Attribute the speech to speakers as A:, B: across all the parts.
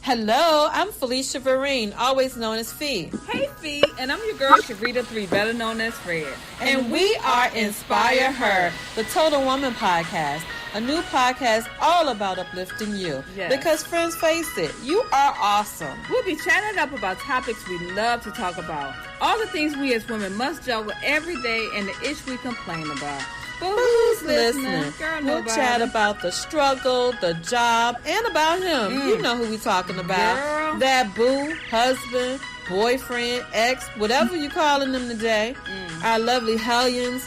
A: Hello, I'm Felicia Vereen, always known as Fee.
B: Hey, Fee, and I'm your girl, Sharita 3, better known as Fred.
A: And we are Inspire Her, the Total Woman podcast, a new podcast all about uplifting you.
B: Yes.
A: Because friends, face it, you are awesome.
B: We'll be chatting up about topics we love to talk about, all the things we as women must juggle every day, and the ish we complain about. But who's listening? Girl,
A: we'll chat about the struggle, the job, and about him. You know who we talking about.
B: Girl.
A: That boo, husband, boyfriend, ex, whatever you calling them today. Our lovely hellions,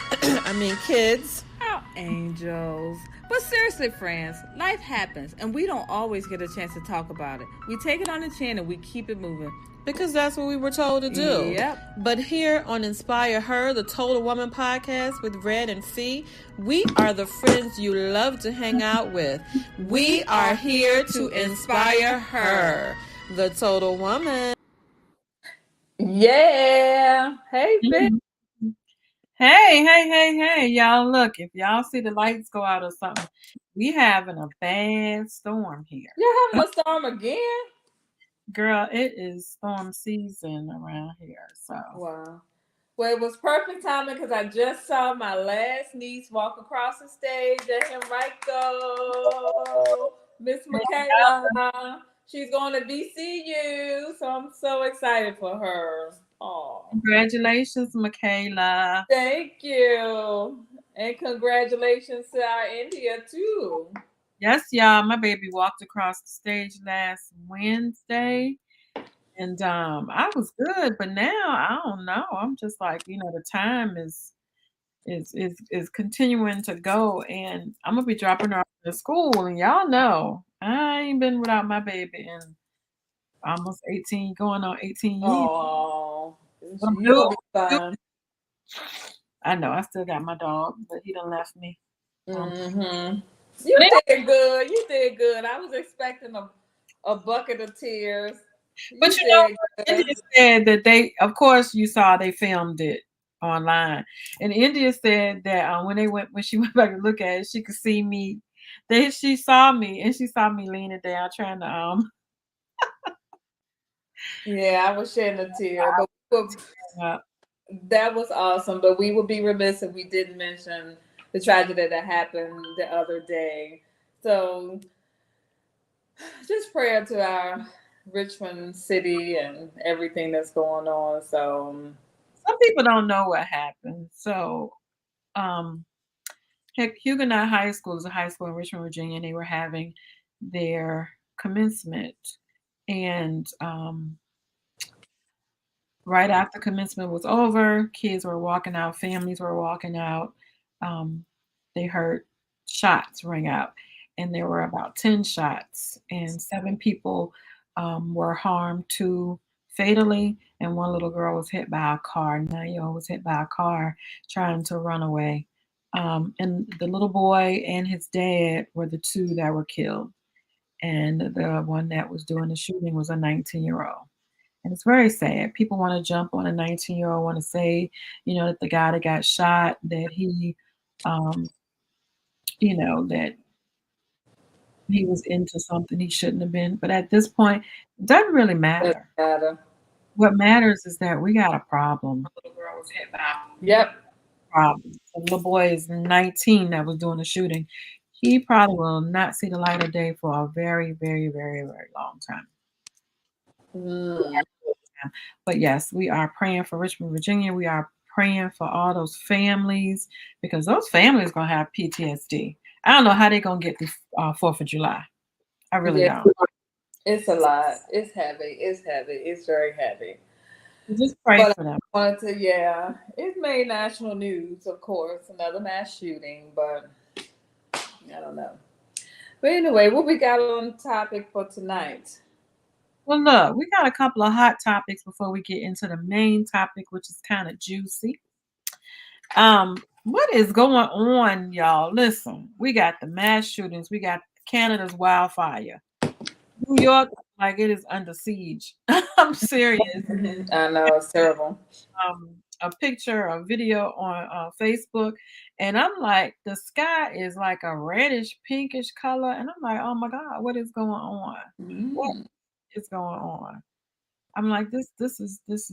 A: kids.
B: Our angels. But seriously, friends, life happens, and we don't always get a chance to talk about it. We take it on the chin and we keep it moving.
A: Because that's what we were told to do.
B: Yep.
A: But here on Inspire Her, the Total Woman podcast with Red and Fee, we are the friends you love to hang out with. We are here to inspire her, the Total Woman.
B: Yeah. Hey, Fee.
C: Hey, y'all, look, if y'all see the lights go out or something, we having a bad storm here.
B: You're having a storm again?
C: Girl, it is storm season around here, so.
B: Wow. Well, it was perfect timing because I just saw my last niece walk across the stage at Henrico. Miss Michaela. She's going to VCU, so I'm so excited for her. Oh,
C: congratulations, Michaela.
B: Thank you. And congratulations to our India, too.
C: Yes, y'all. My baby walked across the stage last Wednesday, and I was good, but now I don't know. I'm just like, the time is continuing to go, and I'm gonna be dropping her off to school, and y'all know I ain't been without my baby in almost 18, going on 18 years.
B: Oh, you'll be fine.
C: I know. I still got my dog, but he done left me.
B: Mm-hmm. You did good. You did good. I was expecting a bucket of tears.
C: But India said that of course, you saw they filmed it online, and India said that when she went back to look at it, she could see me. She saw me, and she saw me leaning down trying to
B: Yeah, I was shedding a tear, but that was awesome. But we would be remiss if we didn't mention the tragedy that happened the other day. So just prayer to our Richmond city and everything that's going on. So
C: some people don't know what happened. So Huguenot High School is a high school in Richmond, Virginia, and they were having their commencement. And right after commencement was over, kids were walking out, families were walking out. They heard shots ring out, and there were about 10 shots, and 7 people were harmed, 2 fatally, and 1 little girl was hit by a car. 9-year-old was hit by a car trying to run away. And the little boy and his dad were the 2 that were killed. And the one that was doing the shooting was a 19-year-old. And it's very sad. People want to jump on a 19-year-old, want to say, that the guy that got shot, that he, that he was into something he shouldn't have been. But at this point, it doesn't really matter. What matters is that we got a problem. The little girl was hit by.
B: Yep.
C: Problem. The little boy is 19 that was doing the shooting. He probably will not see the light of day for a very, very, very, very long time. But yes, we are praying for Richmond, Virginia. We are praying for all those families, because those families going to have PTSD. I don't know how they're going to get the 4th of July. I really don't.
B: It's a lot. It's heavy. It's heavy. It's very heavy.
C: Just pray for them.
B: It made national news, of course, another mass shooting, but I don't know. But anyway, what we got on topic for tonight?
C: Well, look, we got a couple of hot topics before we get into the main topic, which is kind of juicy. What is going on, y'all? Listen, we got the mass shootings. We got Canada's wildfire. New York, like, it is under siege. I'm serious.
B: I know, it's terrible.
C: A picture, a video on Facebook, and I'm like, the sky is like a reddish, pinkish color, and I'm like, oh my God, what is going on? What is going on? I'm like, this is is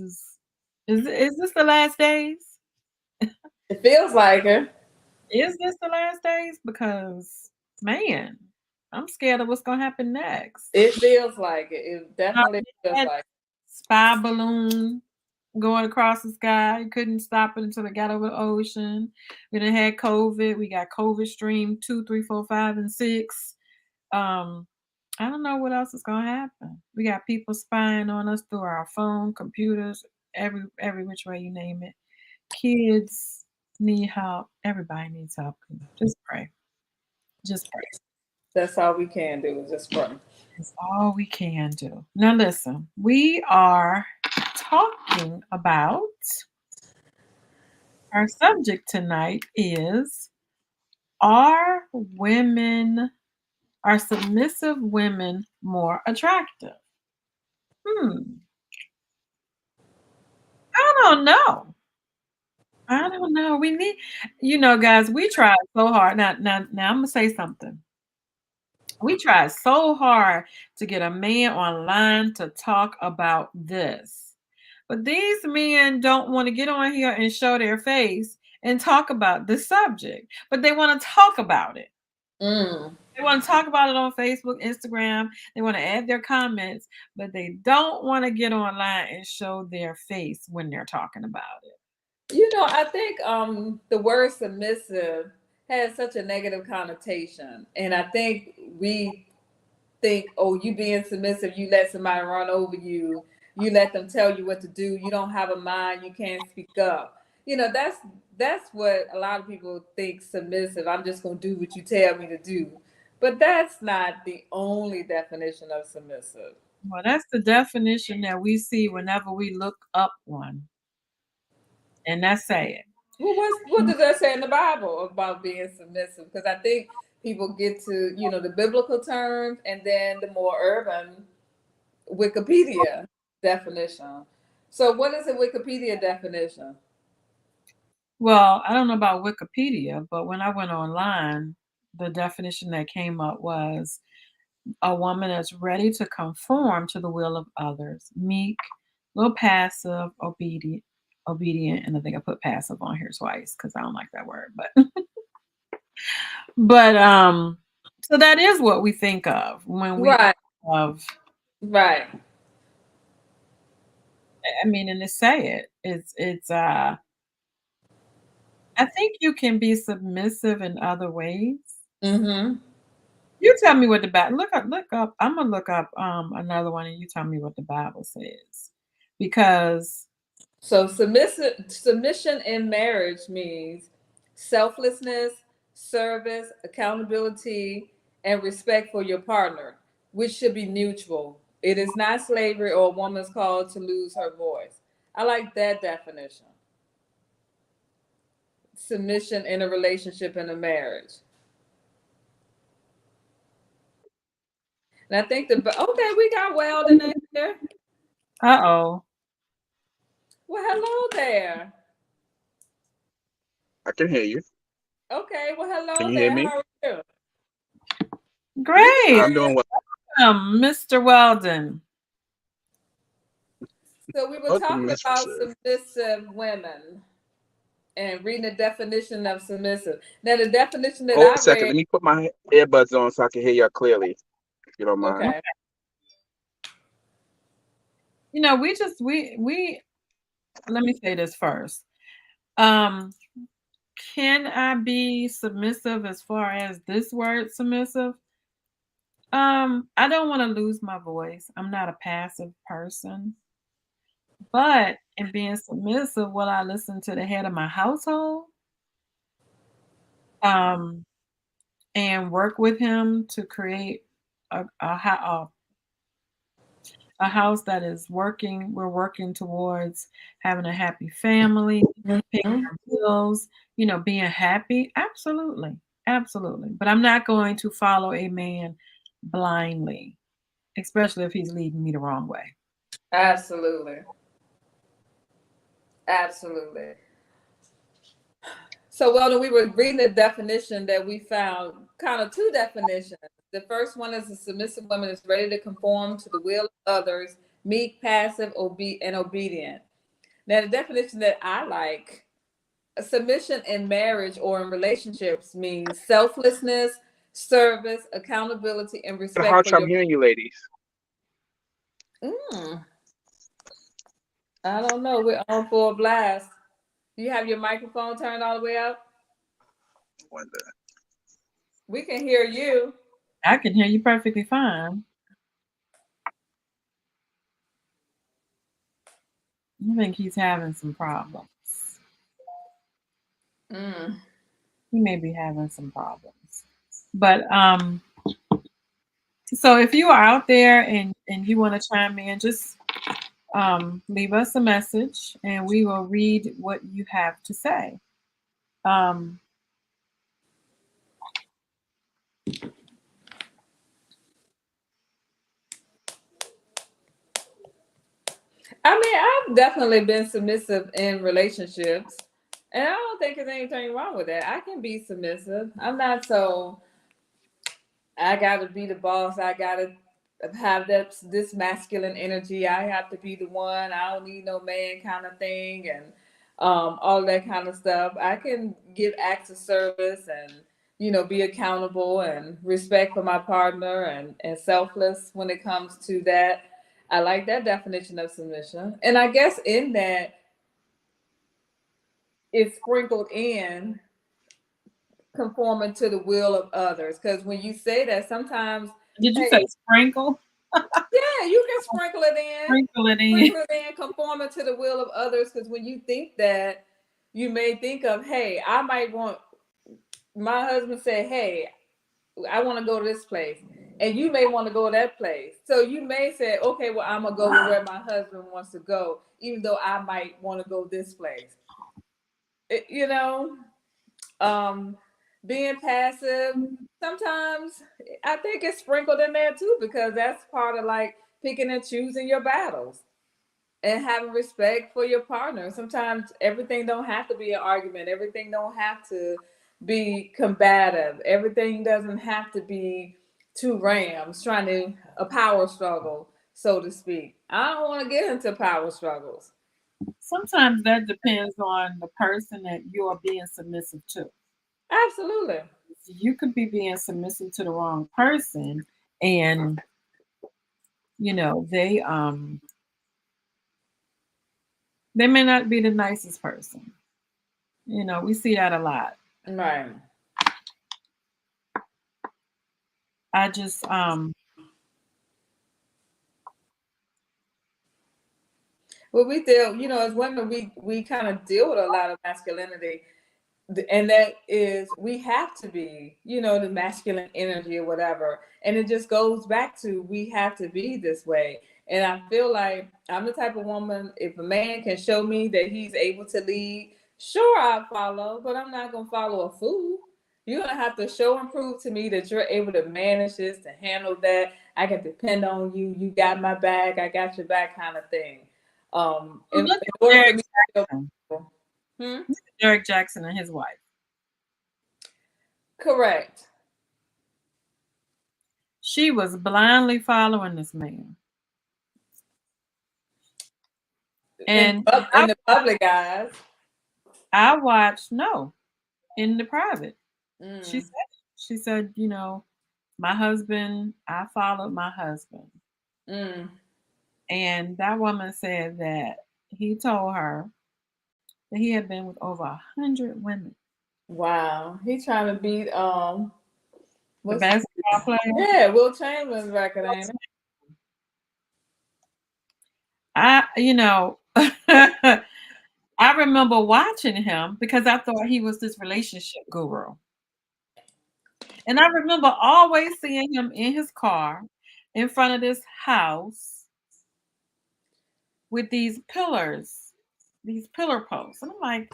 C: this the last days?
B: It feels like it.
C: Is this the last days? Because man, I'm scared of what's gonna happen next.
B: It feels like it. It definitely feels
C: That
B: like it.
C: spy balloon going across the sky. You couldn't stop it until it got over the ocean. We done had COVID. We got COVID stream 2, 3, 4, 5, and 6. I don't know what else is gonna happen. We got people spying on us through our phone, computers, every which way you name it. Kids need help. Everybody needs help. Just pray. Just pray.
B: That's all we can do is just pray.
C: It's all we can do. Now listen, we are talking about our subject tonight is are submissive women more attractive? I don't know. I don't know. We need, guys, we tried so hard. Now I'm gonna say something. We tried so hard to get a man online to talk about this. But these men don't want to get on here and show their face and talk about the subject, but they want to talk about it. They want to talk about it on Facebook, Instagram. They want to add their comments, but they don't want to get online and show their face when they're talking about it.
B: I think the word submissive has such a negative connotation. And I think we think, oh, you being submissive, you let somebody run over you, you let them tell you what to do, you don't have a mind, you can't speak up. That's what a lot of people think submissive. I'm just going to do what you tell me to do. But that's not the only definition of submissive.
C: Well, that's the definition that we see whenever we look up one. And that's saying.
B: Well, what does that say in the Bible about being submissive? Because I think people get to, the biblical terms and then the more urban Wikipedia definition. So what is the Wikipedia definition?
C: Well, I don't know about Wikipedia, but when I went online, the definition that came up was a woman that's ready to conform to the will of others, meek, a little passive, obedient, and I think I put passive on here twice because I don't like that word, but so that is what we think of when we think of
B: right.
C: I mean, and to say it's I think you can be submissive in other ways.
B: Mm-hmm.
C: You tell me what the Bible look up. I'm gonna look up another one, and you tell me what the Bible says, because
B: so submission in marriage means selflessness, service, accountability, and respect for your partner, which should be mutual. It is not slavery or a woman's called to lose her voice. I like that definition. Submission in a relationship in a marriage. And I think we got Weldon in there.
C: Uh-oh.
B: Well, hello there.
D: I can hear you.
B: Okay, well, hello
D: Can you
B: there.
D: hear me?
B: How are you?
C: Great.
D: I'm doing well.
C: Mr. Weldon.
B: So we were talking about submissive women and reading the definition of submissive. Now, the definition that
D: Hold a second. Let me put my earbuds on so I can hear y'all clearly, if you don't mind.
B: Okay.
C: We let me say this first. Can I be submissive as far as this word submissive? I don't want to lose my voice. I'm not a passive person. But in being submissive, will I listen to the head of my household? And work with him to create a house that is working. We're working towards having a happy family, paying our bills, being happy. Absolutely. Absolutely. But I'm not going to follow a man blindly, especially if he's leading me the wrong way.
B: Absolutely. Absolutely. So, Weldon, we were reading the definition that we found, kind of two definitions. The first one is a submissive woman is ready to conform to the will of others, meek, passive, and obedient. Now, the definition that I like, submission in marriage or in relationships means selflessness, service, accountability, and
D: A
B: respect
D: hard
B: for
D: time
B: your.
D: hearing you, ladies.
B: Mm, I don't know. We're on for a blast. You have your microphone turned all the way up?
D: Wonder.
B: We can hear you.
C: I can hear you perfectly fine. I think he's having some problems.
B: Mm.
C: He may be having some problems. But so if you are out there and you want to chime in, just leave us a message and we will read what you have to say. Um,
B: I mean, I've definitely been submissive in relationships, and I don't think there's anything wrong with that. I can be submissive. I'm not so. I gotta be the boss. I gotta have this masculine energy. I have to be the one. I don't need no man kind of thing, and all that kind of stuff. I can give acts of service and be accountable and respect for my partner and selfless when it comes to that. I like that definition of submission, and I guess in that it's sprinkled in conforming to the will of others. Because when you say that, sometimes,
C: did you say
B: hey,
C: sprinkle?
B: yeah, you can sprinkle it in.
C: Sprinkle it in.
B: Sprinkle it in, conforming to the will of others. Because when you think that, you may think of, hey, I might want my husband say, hey, I want to go to this place. And you may want to go to that place. So you may say, okay, well, I'm going to go where my husband wants to go, even though I might want to go this place. You know, being passive, sometimes I think it's sprinkled in there too, because that's part of like picking and choosing your battles and having respect for your partner. Sometimes everything don't have to be an argument. Everything don't have to be combative. Everything doesn't have to be two rams trying to a power struggle, so to speak. I don't want to get into power struggles.
C: Sometimes that depends on the person that you are being submissive to.
B: Absolutely.
C: You could be being submissive to the wrong person, and they may not be the nicest person. We see that a lot.
B: Right.
C: I just
B: Well, we deal, as women, we kind of deal with a lot of masculinity, and that is we have to be, the masculine energy or whatever, and it just goes back to we have to be this way. And I feel like I'm the type of woman, if a man can show me that he's able to lead, sure, I'll follow, but I'm not gonna follow a fool. You're gonna have to show and prove to me that you're able to manage this, to handle that. I can depend on you. You got my back. I got your back, kind of thing. In
C: look at
B: order for
C: Derek
B: me to
C: Jackson.
B: feel,
C: Derek Jackson and his wife.
B: correct.
C: She was blindly following this man. And
B: In the public eyes.
C: I watched in the private.
B: Mm.
C: She said, my husband, I followed my husband.
B: Mm.
C: And that woman said that he told her that he had been with over 100 women.
B: Wow. He's trying to beat
C: The
B: what's
C: basketball player.
B: yeah, Will Chamberlain's record, ain't it?
C: I remember watching him because I thought he was this relationship guru. And I remember always seeing him in his car in front of this house with these pillars, these pillar posts. And I'm like,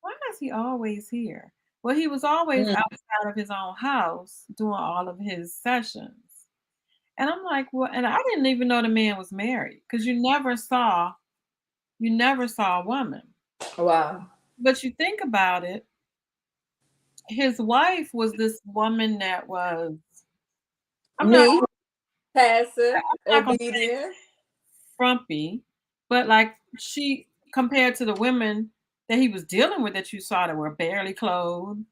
C: why is he always here? Well, he was always outside of his own house doing all of his sessions. And I'm like, well, and I didn't even know the man was married because you never saw a woman.
B: Wow.
C: But you think about it, his wife was this woman that was I'm not,
B: Me, passive,
C: I'm not gonna
B: obedient.
C: frumpy, but like she compared to the women that he was dealing with that you saw that were barely clothed,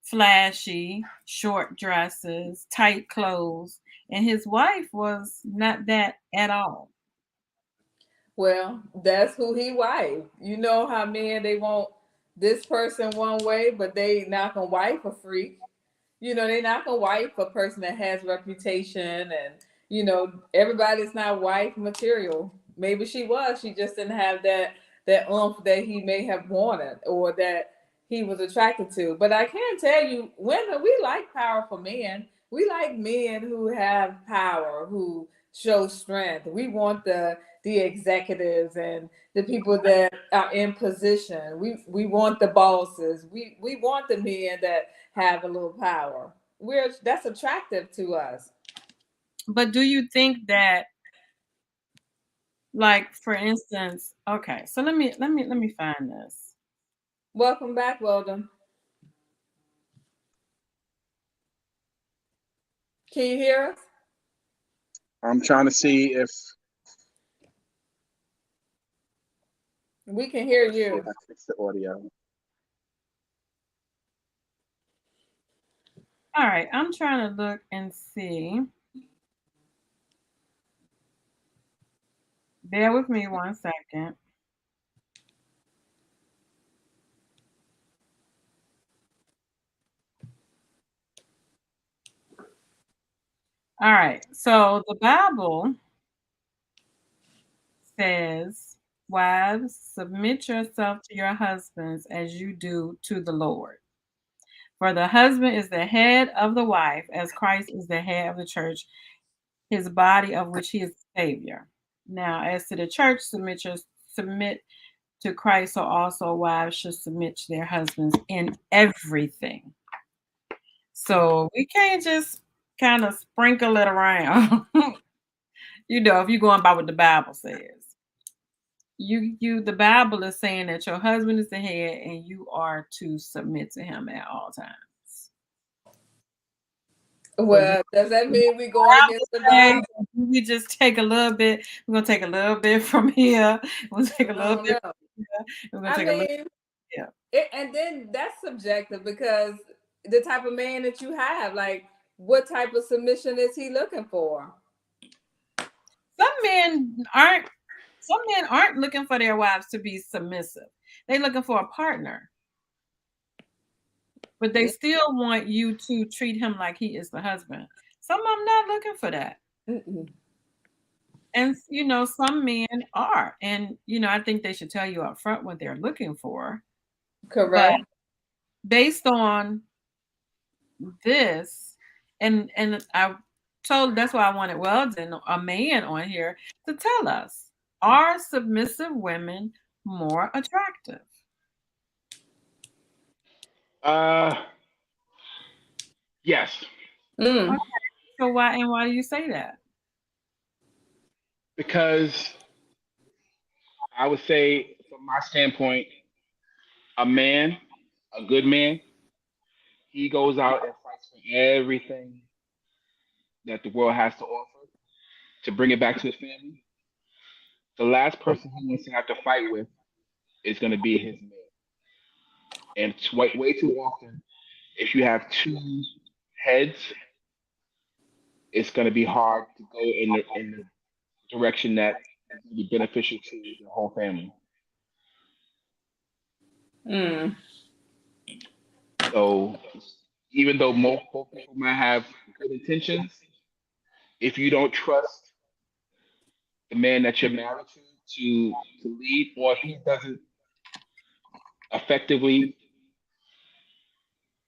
C: flashy, short dresses, tight clothes, and his wife was not that at all.
B: Well, that's who he wife. You know how men they want this person one way, but they not gonna wife a freak. You know, they not gonna wife a person that has reputation, and everybody's not wife material. Maybe she was, she just didn't have that oomph that he may have wanted or that he was attracted to. But I can tell you, women, we like powerful men. We like men who have power, who show strength. We want the executives and the people that are in position. We want the bosses. We want the men that have a little power. That's attractive to us.
C: But do you think that, like, for instance, okay, so let me find this.
B: Welcome back, Weldon. Can you hear us?
D: I'm trying to see if
B: We can hear you.
D: I fix the audio.
C: All right, I'm trying to look and see. Bear with me 1 second. All right, so the Bible says, wives, submit yourself to your husbands as you do to the Lord. For the husband is the head of the wife, as Christ is the head of the church, his body, of which he is the Savior. Now, as to the church, submit to Christ, so also wives should submit to their husbands in everything. So we can't just kind of sprinkle it around. If you're going by what the Bible says. The Bible is saying that your husband is the head and you are to submit to him at all times.
B: Well, does that mean we're going against the Bible?
C: We just take a little bit. We're gonna take a little bit from here. We'll take a little bit from here. We're gonna take a little. Yeah.
B: And then that's subjective because the type of man that you have, like, what type of submission is he looking for?
C: Some men aren't looking for their wives to be submissive. They're looking for a partner. But they still want you to treat him like he is the husband. Some of them not looking for that.
B: Mm-mm.
C: And some men are. And I think they should tell you up front what they're looking for.
B: Correct.
C: But based on this, and that's why I wanted Weldon, a man on here, to tell us, are submissive women more attractive?
D: Yes.
B: Mm.
C: Okay. So why do you say that?
D: Because I would say, from my standpoint, a good man, he goes out and fights for everything that the world has to offer to bring it back to his family. The last person he wants to have to fight with is going to be his man. And it's way too often, if you have two heads, it's going to be hard to go in the direction that is going to be beneficial to the whole family.
B: Mm.
D: So even though most people might have good intentions, if you don't trust the man that you're married to lead, or if he doesn't effectively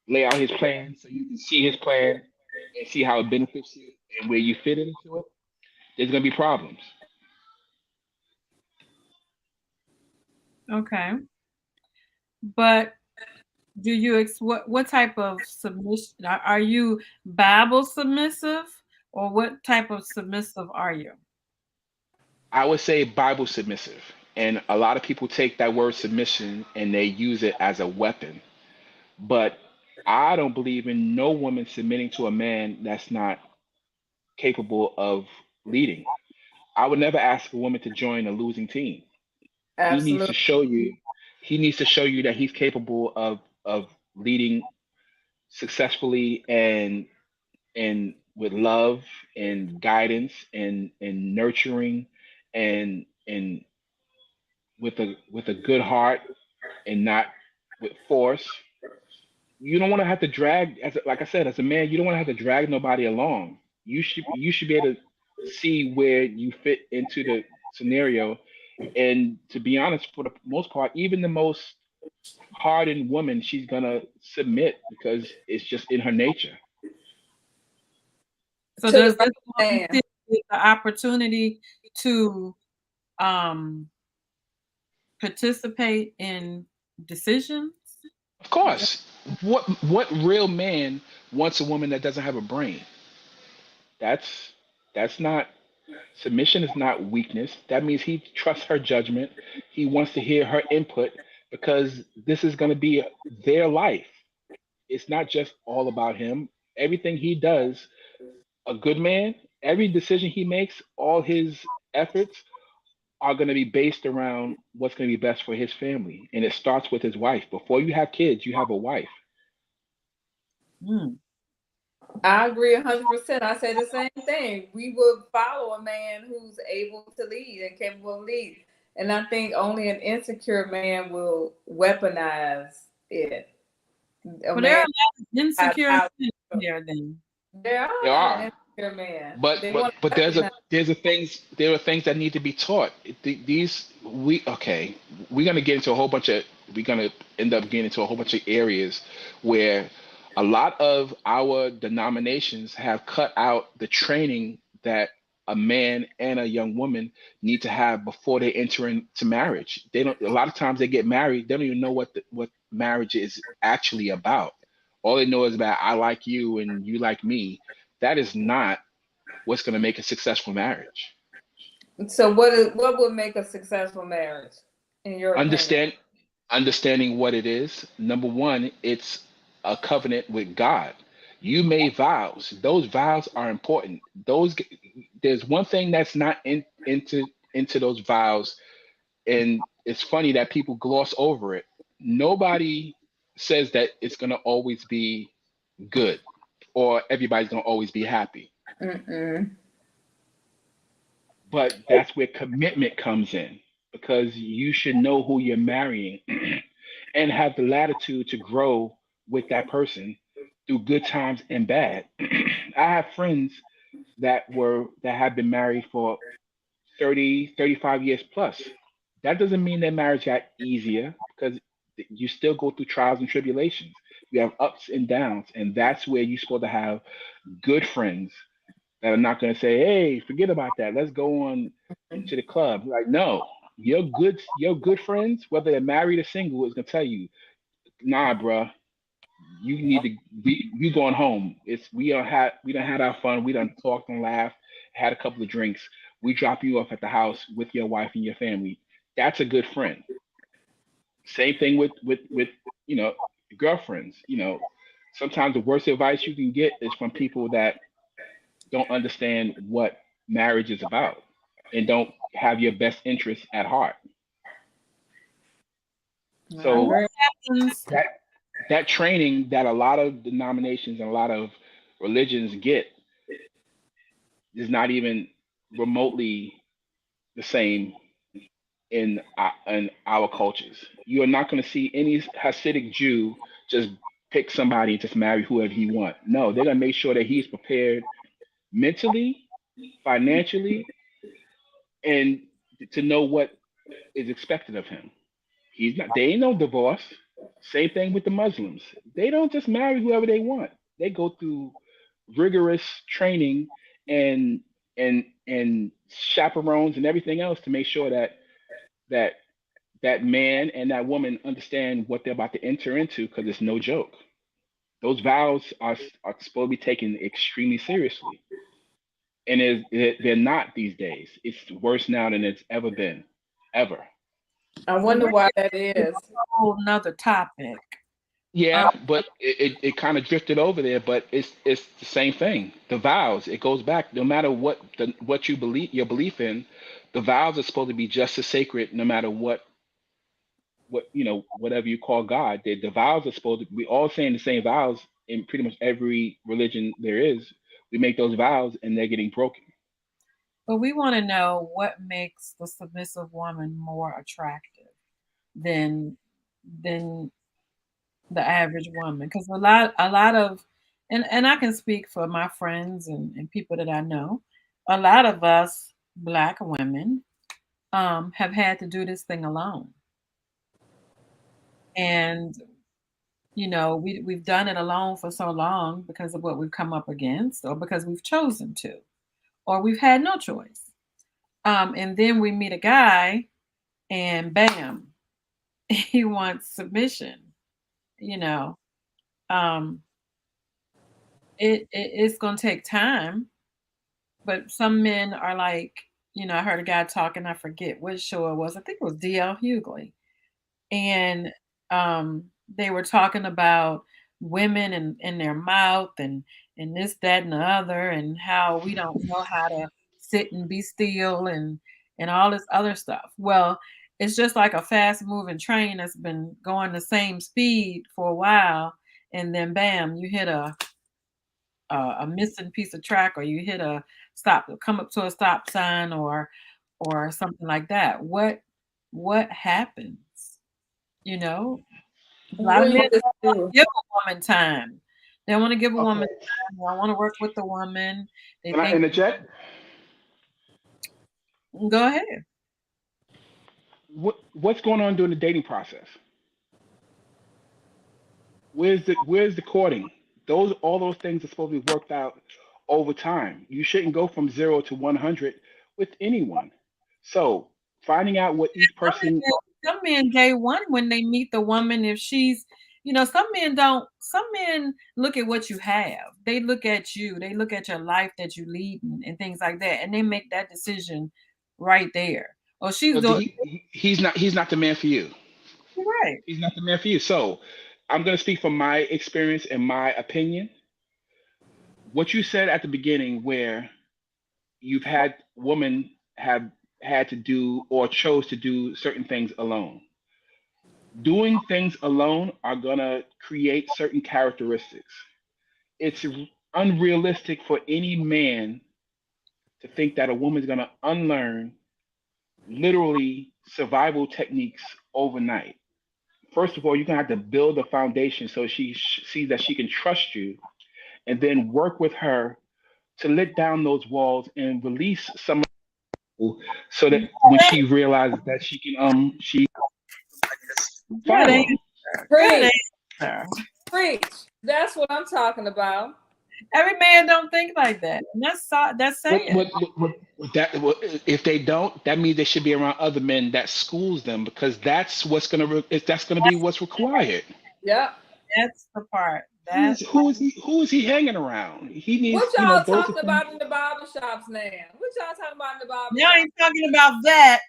D: lay out his plan so you can see his plan and see how it benefits you and where you fit into it, there's going to be problems.
C: Okay. But do you what type of submission are you? Bible submissive, or what type of submissive are you?
D: I would say Bible submissive. And a lot of people take that word submission and they use it as a weapon. But I don't believe in no woman submitting to a man that's not capable of leading. I would never ask a woman to join a losing team. He needs to
B: Absolutely.
D: show you. He needs to show you that he's capable of leading successfully and with love and guidance and nurturing and with a good heart and not with force. You don't want to have to drag like I said, as a man, you don't want to have to drag nobody along. You should be able to see where you fit into the scenario. And to be honest, for the most part, even the most hardened woman, she's gonna submit because it's just in her nature.
C: So
B: To the
C: does
B: right
C: this woman
B: man.
C: see the opportunity to um, participate in decisions?
D: Of course. What real man wants a woman that doesn't have a brain? That's that's not submission is not weakness. That means he trusts her judgment. He wants to hear her input because this is going to be their life. It's not just all about him. Everything he does, a good man, every decision he makes, all his efforts are going to be based around what's going to be best for his family. And it starts with his wife. Before you have kids, you have a wife.
C: Hmm.
B: I agree 100%. I say the same thing. We would follow a man who's able to lead and capable of lead. And I think only an insecure man will weaponize it. A
C: Well, there are
B: man
C: a lot of
B: has
C: insecure
B: power.
C: men there then.
B: There are a
D: There
B: lot of
D: are.
B: insecure men.
D: But
B: They
D: but
B: want
D: but
B: to weaponize.
D: there are things that need to be taught. These we okay. We're gonna get into a whole bunch of we're gonna end up getting into a whole bunch of areas where a lot of our denominations have cut out the training that a man and a young woman need to have before they enter into marriage. They don't. A lot of times they get married, they don't even know what marriage is actually about. All they know is about I like you and you like me. That is not what's going to make a successful marriage.
B: So what would make a successful marriage, in your opinion?
D: Understand understanding what it is. Number one, it's a covenant with God. You made vows. Those vows are important. Those there's one thing that's not into those vows, and it's funny that people gloss over it. Nobody says that it's going to always be good or everybody's going to always be happy.
B: Mm-mm.
D: But that's where commitment comes in because you should know who you're marrying and have the latitude to grow with that person through good times and bad. I have friends that have been married for 30, 35 years plus. That doesn't mean their marriage got easier because you still go through trials and tribulations. You have ups and downs, and that's where you're supposed to have good friends that are not going to say, "Hey, forget about that. Let's go on to the club." Like, no, your good friends, whether they're married or single, is going to tell you, "Nah, bruh, you need to be you going home. It's we don't had our fun. We done talked and laughed, had a couple of drinks. We drop you off at the house with your wife and your family. That's a good friend." Same thing with you know girlfriends. Sometimes the worst advice you can get is from people that don't understand what marriage is about and don't have your best interests at heart.
B: I
C: Well,
D: So
C: what
B: agree.
C: happens?
D: that training that a lot of denominations and a lot of religions get is not even remotely the same in our cultures. You are not going to see any Hasidic Jew just pick somebody and just marry whoever he want. No, they're going to make sure that he's prepared mentally, financially, and to know what is expected of him. He's not. They ain't no divorce. Same thing with the Muslims. They don't just marry whoever they want. They go through rigorous training and and chaperones and everything else to make sure that that man and that woman understand what they're about to enter into because it's no joke. Those vows are supposed to be taken extremely seriously, and they're not these days. It's worse now than it's ever been, ever.
B: I
C: So
B: wonder
C: we're
B: why that
C: getting
B: is.
C: a whole nother topic.
D: Yeah,
C: Um,
D: but it kind of drifted over there, but it's the same thing. The vows, it goes back. No matter what you believe, your belief in, the vows are supposed to be just as sacred. No matter whatever you call God, the vows are supposed to. We all saying the same vows in pretty much every religion there is. We make those vows, and they're getting broken.
C: but we want to know what makes the submissive woman more attractive than than the average woman. Because a lot of, and I can speak for my friends and people that I know, a lot of us black women have had to do this thing alone. And we've done it alone for so long because of what we've come up against, or because we've chosen to, or we've had no choice. And then we meet a guy, and bam, he wants submission. You know, um, it's gonna take time, but some men are like, I heard a guy talking. I forget which show it was. I think it was DL Hughley, and they were talking about women and their mouth and this, that, and the other, and how we don't know how to sit and be still and all this other stuff. Well, it's just like a fast moving train that's been going the same speed for a while, and then bam, you hit a missing piece of track, or you hit a stop, come up to a stop sign, or something like that. What happens? You know, a lot of
B: What
C: men
B: does
C: don't
B: it
C: want
B: do?
C: to give a woman time. They don't want to give a woman
D: Okay.
C: time. They don't want to work with the woman. They
D: Can I
C: think,
D: interject?
C: go ahead.
D: What's going on during the dating process? Where's the courting? All those things are supposed to be worked out over time. You shouldn't go from 0 to 100 with anyone. So finding out what each person.
C: Some men day one, when they meet the woman, if she's, some men don't. Some men look at what you have. They look at you. They look at your life that you lead and things like that, and they make that decision right there. Oh, she's
D: So
C: doing
D: he's not the man for you.
C: right.
D: He's not the man for you. So I'm gonna speak from my experience and my opinion. What you said at the beginning, where you've had women have had to do or chose to do certain things alone. Doing things alone are gonna create certain characteristics. It's unrealistic for any man to think that a woman's gonna unlearn literally survival techniques overnight. First of all, you're gonna have to build a foundation so she sees that she can trust you, and then work with her to let down those walls and release some so that when she realizes that she can she
C: Good
D: follow.
C: answer. Good
B: Preach,
C: answer.
B: preach. That's what I'm talking about.
C: Every man don't think like that, and that's
D: What,
C: saying.
D: what, if they don't, that means they should be around other men that schools them, because that's gonna be what's required.
B: Yep.
C: That's the part.
D: Who
C: That
D: is who is he who is he hanging around? He
B: What
D: needs,
B: y'all
D: those are
B: talking
D: things.
B: about in the barber shops now? What y'all talking about in the barber
C: Y'all
B: shop?
C: ain't talking about that.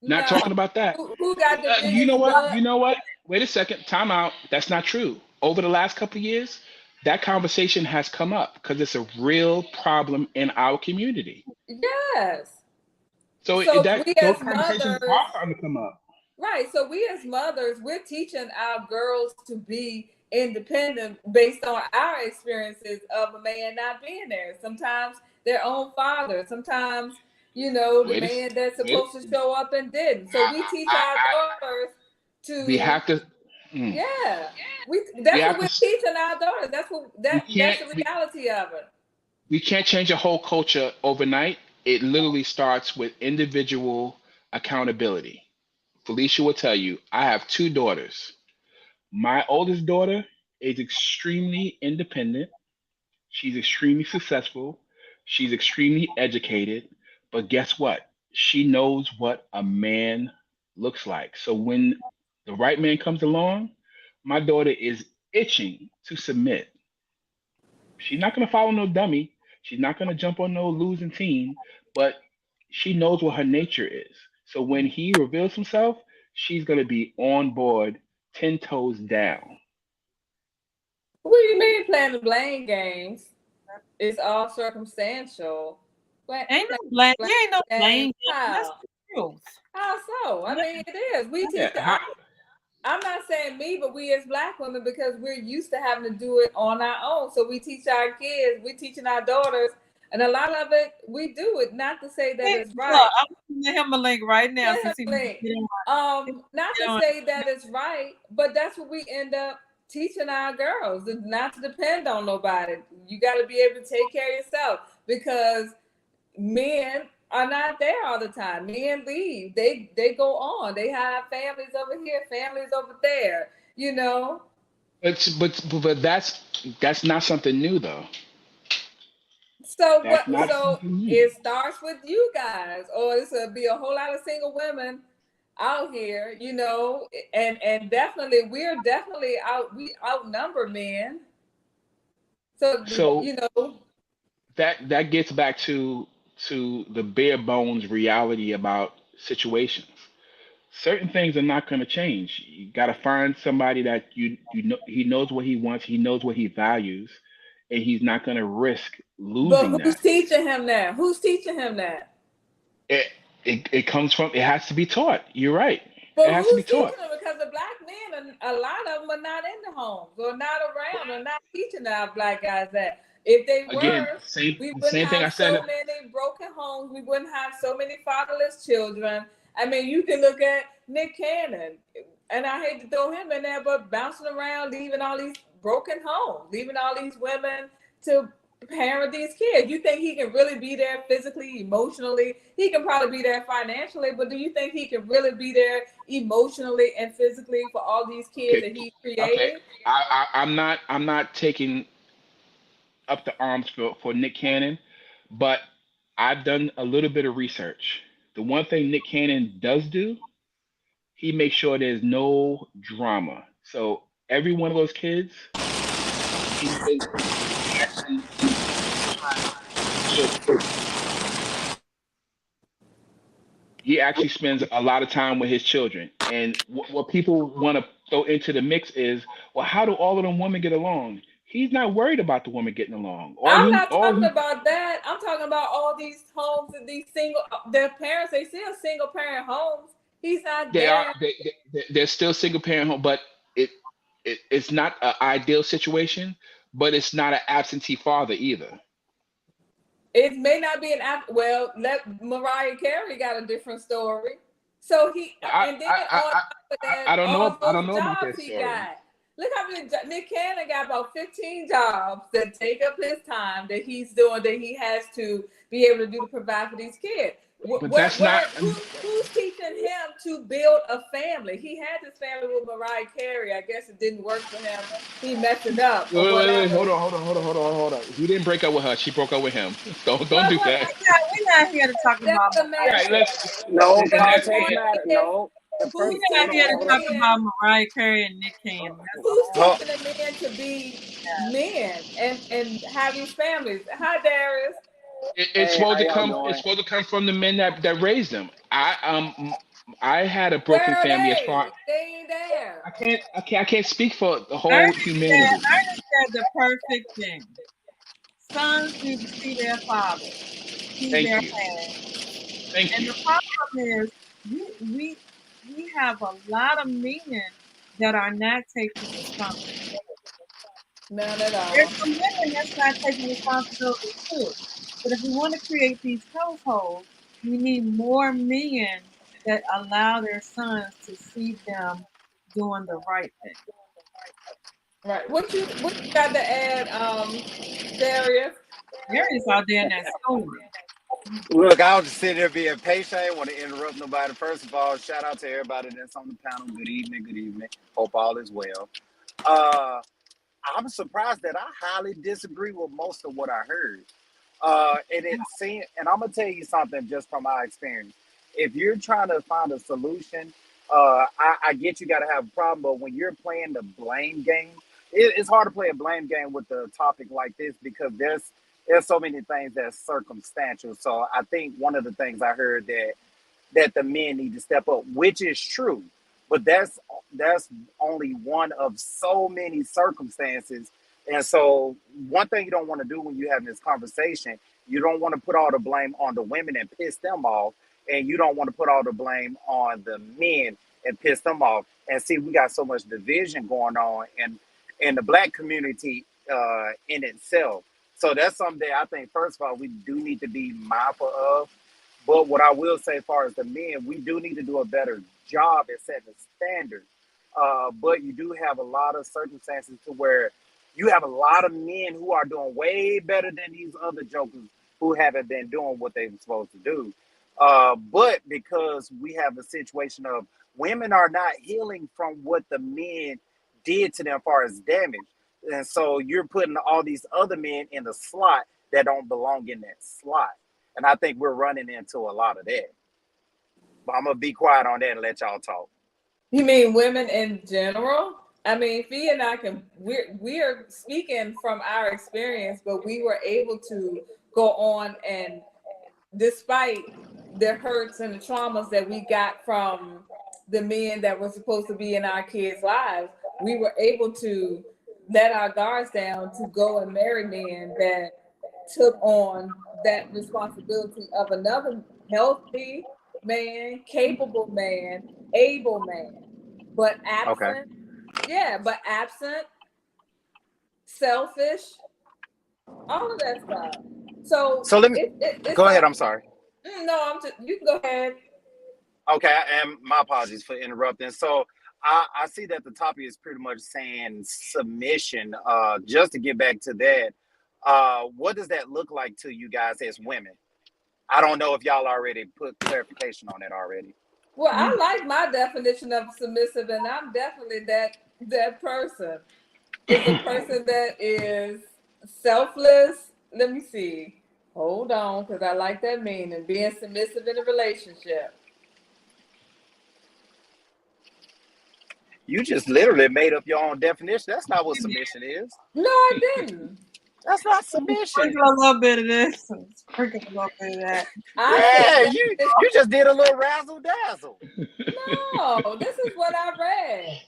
D: Not
B: No.
D: talking about that.
B: Who got the
D: You know
B: biggest
D: what?
B: butt?
D: You know what? Wait a second. Time out. That's not true. Over the last couple of years, that conversation has come up because it's a real problem in our community.
B: Yes.
D: So
B: So
D: that
B: we
D: those
B: as
D: conversations
B: mothers,
D: are starting to come up.
B: right? So we as mothers, we're teaching our girls to be independent based on our experiences of a man not being there. Sometimes their own father, sometimes the
D: Wait a,
B: man that's
D: wait.
B: supposed to show up and didn't. So we teach our daughters
D: We
B: to,
D: have to. mm,
B: yeah. We
D: we
B: that's what
D: have
B: we're
D: to.
B: teaching our daughters. That's what
D: We
B: that's
D: can't.
B: the
D: We,
B: reality of it.
D: we can't change a whole culture overnight. It literally starts with individual accountability. Felicia will tell you, I have two daughters. My oldest daughter is extremely independent. She's extremely successful. She's extremely educated. But guess what? She knows what a man looks like. So when the right man comes along, my daughter is itching to submit. She's not going to follow no dummy. She's not going to jump on no losing team, but she knows what her nature is. So when he reveals himself, she's going to be on board, 10 toes down.
B: What do you mean playing the blame games? It's all circumstantial.
C: Ain't no blame. You ain't no blame. That's
B: How?
C: the truth.
B: How so? I mean, it is. We teach.
D: Yeah.
B: I'm not saying me, but we as Black women, because we're used to having to do it on our own. So we teach our kids, we're teaching our daughters, and a lot of it we do it. Not to say that it's right.
C: I'm gonna him a link right now.
B: Not to say that it's right, but that's what we end up teaching our girls, not to depend on nobody. You got to be able to take care of yourself, because men are not there all the time. Men leave. They go on. They have families over here, families over there. You know.
D: But that's not something new though.
B: So what? So it starts with you guys, or it'll be a whole lot of single women out here, you know, and definitely we're definitely out. We outnumber men. So you know,
D: that gets back to the bare bones reality about situations. Certain things are not going to change. You got to find somebody that you know he knows what he wants, he knows what he values, and he's not going to risk losing
B: but who's
D: that.
B: teaching him that? Who's teaching him that?
D: It comes from, it has to be taught. You're right.
B: But
D: it has to be
B: who's teaching
D: taught.
B: them? Because the Black men, a lot of them are not in the homes or not around or not teaching our Black guys that. If they
D: Again,
B: were, we
D: the
B: wouldn't
D: same thing I
B: have so
D: said.
B: many broken homes. We wouldn't have so many fatherless children. I mean, you can look at Nick Cannon, and I hate to throw him in there, but bouncing around, leaving all these broken homes, leaving all these women to parent these kids. You think he can really be there physically, emotionally? He can probably be there financially, but do you think he can really be there emotionally and physically for all these kids that he created?
D: Okay. I'm not taking up the arms for Nick Cannon, but I've done a little bit of research. The one thing Nick Cannon does do, he makes sure there's no drama. So every one of those kids, he actually he actually spends a lot of time with his children. And what people want to throw into the mix is, well, how do all of them women get along? He's not worried about the women getting along.
B: I'm not talking about that. I'm talking about all these homes and these their parents, they still single parent homes. He's not there.
D: They're still single parent home, but it, it's not an ideal situation, but it's not an absentee father either.
B: It may not be let Mariah Carey got a different story. So
D: I don't know about that
B: jobs he
D: story.
B: got. Look how many Nick Cannon got, about 15 jobs that take up his time that he's doing, that he has to be able to do to provide for these kids.
D: But that's not.
B: Who's teaching him to build a family? He had this family with Mariah Carey. I guess it didn't work for him. He messed it up.
D: Wait. Hold on. He didn't break up with her. She broke up with him. Don't do that.
C: We're not here to talk about.
E: No, context matter. No.
C: We're not here to talk about Mariah Carey and Nick Cannon.
B: Who's teaching the men to be men and have these families? Hi, Darius.
D: It's supposed to come. It's supposed to come from the men that raised them. I had a broken family as far.
B: They ain't there.
D: I can't speak for the whole humanity.
C: I said the perfect thing. Sons need to see their father, see their dad.
D: Thank you.
C: And the problem is, we have a lot of men that are not taking responsibility.
B: None at all.
C: There's some women that's not taking responsibility too. But if we want to create these households, we need more men that allow their sons to see them doing the right thing.
B: Right. What you got to add, Darius?
C: Darius out there in that school.
E: Look, I was just sitting here being patient. I didn't want to interrupt nobody. First of all, shout out to everybody that's on the panel. Good evening. Good evening. Hope all is well. I'm surprised that I highly disagree with most of what I heard. And I'm gonna tell you something just from my experience. If you're trying to find a solution, I get you got to have a problem, but when you're playing the blame game, it's hard to play a blame game with a topic like this because there's so many things that's circumstantial. So I think one of the things I heard that the men need to step up, which is true, but that's only one of so many circumstances. But when you're playing the blame game, it's hard to play a blame game with a topic like this because there's so many things that's circumstantial. So I think one of the things I heard that the men need to step up, which is true, but that's only one of so many circumstances. But when you're playing the blame game, it's hard to play a blame game with a topic like this because there's so many circumstances. And so, one thing you don't want to do when you having this conversation, you don't want to put all the blame on the women and piss them off, and you don't want to put all the blame on the men and piss them off. And see, we got so much division going on in the black community in itself. So that's something that I think, first of all, we do need to be mindful of. But what I will say, as far as the men, we do need to do a better job at setting the standards. But you do have a lot of circumstances to where you have a lot of men who are doing way better than these other jokers who haven't been doing what they were supposed to do. But because we have a situation of women are not healing from what the men did to them as far as damage. And so you're putting all these other men in the slot that don't belong in that slot. And I think we're running into a lot of that. But I'm gonna be quiet on that and let y'all talk.
B: You mean women in general? I mean, Fee and I we are speaking from our experience, but we were able to go on and, despite the hurts and the traumas that we got from the men that were supposed to be in our kids' lives, we were able to let our guards down to go and marry men that took on that responsibility of another healthy man, capable man, able man, but
E: Okay.
B: absent, yeah, but absent, selfish, all of that stuff. So
E: So let me
B: it's
E: go ahead.
B: like,
E: I'm sorry.
B: no, I'm just, you can go ahead.
E: Okay, and my apologies for interrupting. So I see that the topic is pretty much saying submission. Just to get back to that, what does that look like to you guys as women? I don't know if y'all already put clarification on that already.
B: Well, I like my definition of submissive, and I'm definitely that person. Is a person that is selfless. Let me see. Hold on, because I like that meaning. Being submissive in a relationship.
E: You just literally made up your own definition. That's not what submission is.
B: No, I didn't.
E: That's not submission.
C: Sprinkle a little bit of this, sprinkle a little bit of that.
B: I said
E: Yeah,
B: that is,
E: you just did a little razzle dazzle.
B: no, this is what I read.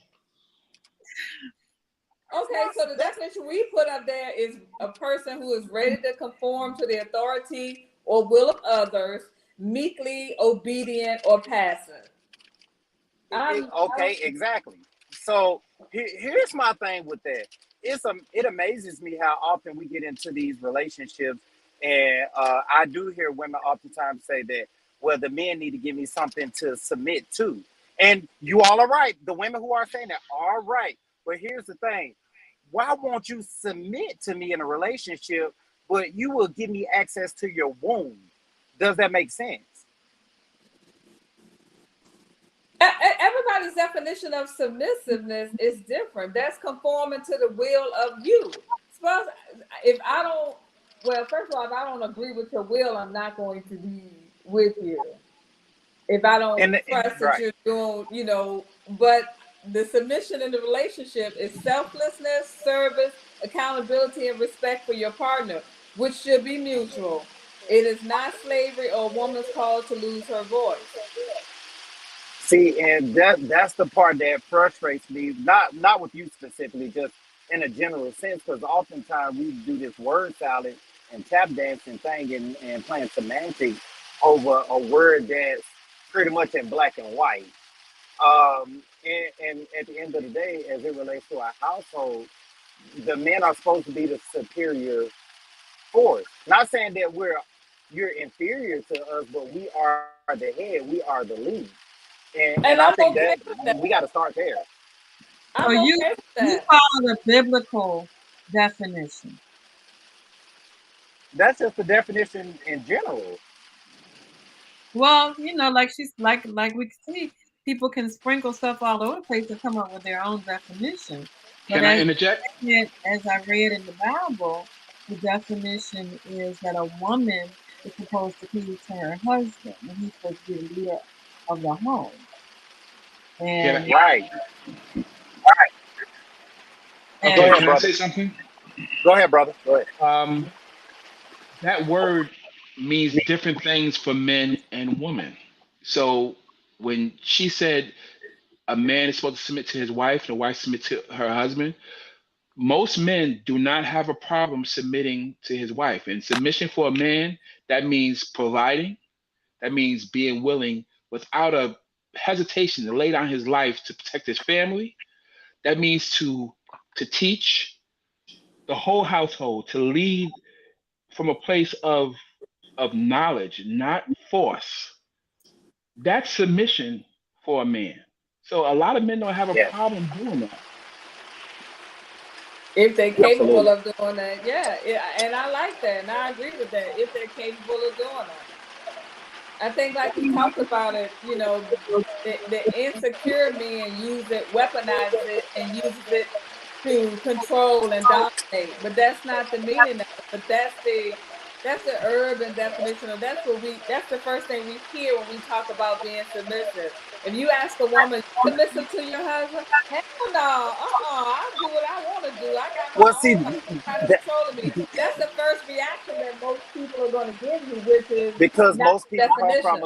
B: Okay, so the
E: That's
B: definition we put up there is a person who is ready to conform to the authority or will of others, meekly obedient or passive.
E: okay, exactly. So here's my thing with that. It amazes me how often we get into these relationships, and I do hear women oftentimes say that, well, the men need to give me something to submit to, and you all are right. The women who are saying that are right. But here's the thing: why won't you submit to me in a relationship, but you will give me access to your womb? Does that make sense?
B: Everybody's definition of submissiveness is different. That's conforming to the will of you. Suppose if I don't, well, first of all, if I don't agree with your will, I'm not going to be with you. If I don't trust that
E: Right.
B: you're doing, but the submission in the relationship is selflessness, service, accountability, and respect for your partner, which should be mutual. It is not slavery or a woman's call to lose her voice.
E: See, and that's the part that frustrates me. Not with you specifically, just in a general sense, because oftentimes we do this word salad and tap dancing thing and playing semantics over a word that's pretty much in black and white. And at the end of the day, as it relates to our household, the men are supposed to be the superior force. Not saying that you're inferior to us, but we are the head, we are the lead. And I
B: And I'm
E: think that
B: okay with
E: we got
B: that.
E: to start there.
C: So
B: I'm
C: you
B: okay with
C: you
B: that.
C: follow the biblical definition.
E: That's just the definition in general.
C: Well, like we can see, people can sprinkle stuff all over the place to come up with their own definition. But
D: Can I interject?
C: as I read in the Bible, the definition is that a woman is supposed to please her husband, and he's supposed to be the leader of the home.
D: Can I?
C: And
E: Right. Go
D: Okay.
C: and
E: ahead,
D: Can I
E: brother.
D: say something?
E: Go ahead, brother. Go ahead.
D: That word means different things for men and women. So when she said a man is supposed to submit to his wife and a wife submit to her husband, Most men do not have a problem submitting to his wife. And submission for a man, that means providing, that means being willing without a hesitation to lay down his life to protect his family. That means to teach the whole household, to lead from a place of knowledge, not force. That's submission for a man. So a lot of men don't have a
E: Yes,
D: problem doing that.
B: If they're capable
E: absolutely.
B: of doing that, yeah. And I like that, and I agree with that. If they're capable of doing that, I think, like we talked about it, the insecure men use it, weaponize it, and uses it to control and dominate. But that's not the meaning of it. But that's the urban definition of that's the first thing we hear when we talk about being submissive. If you ask a woman, submissive to your husband, hell no, I do what I want to do. I got
E: Well,
B: my
E: see,
B: own husband trying to
E: that,
B: control me. That's the first reaction that most people are going to give you, which is
E: because
B: not the definition.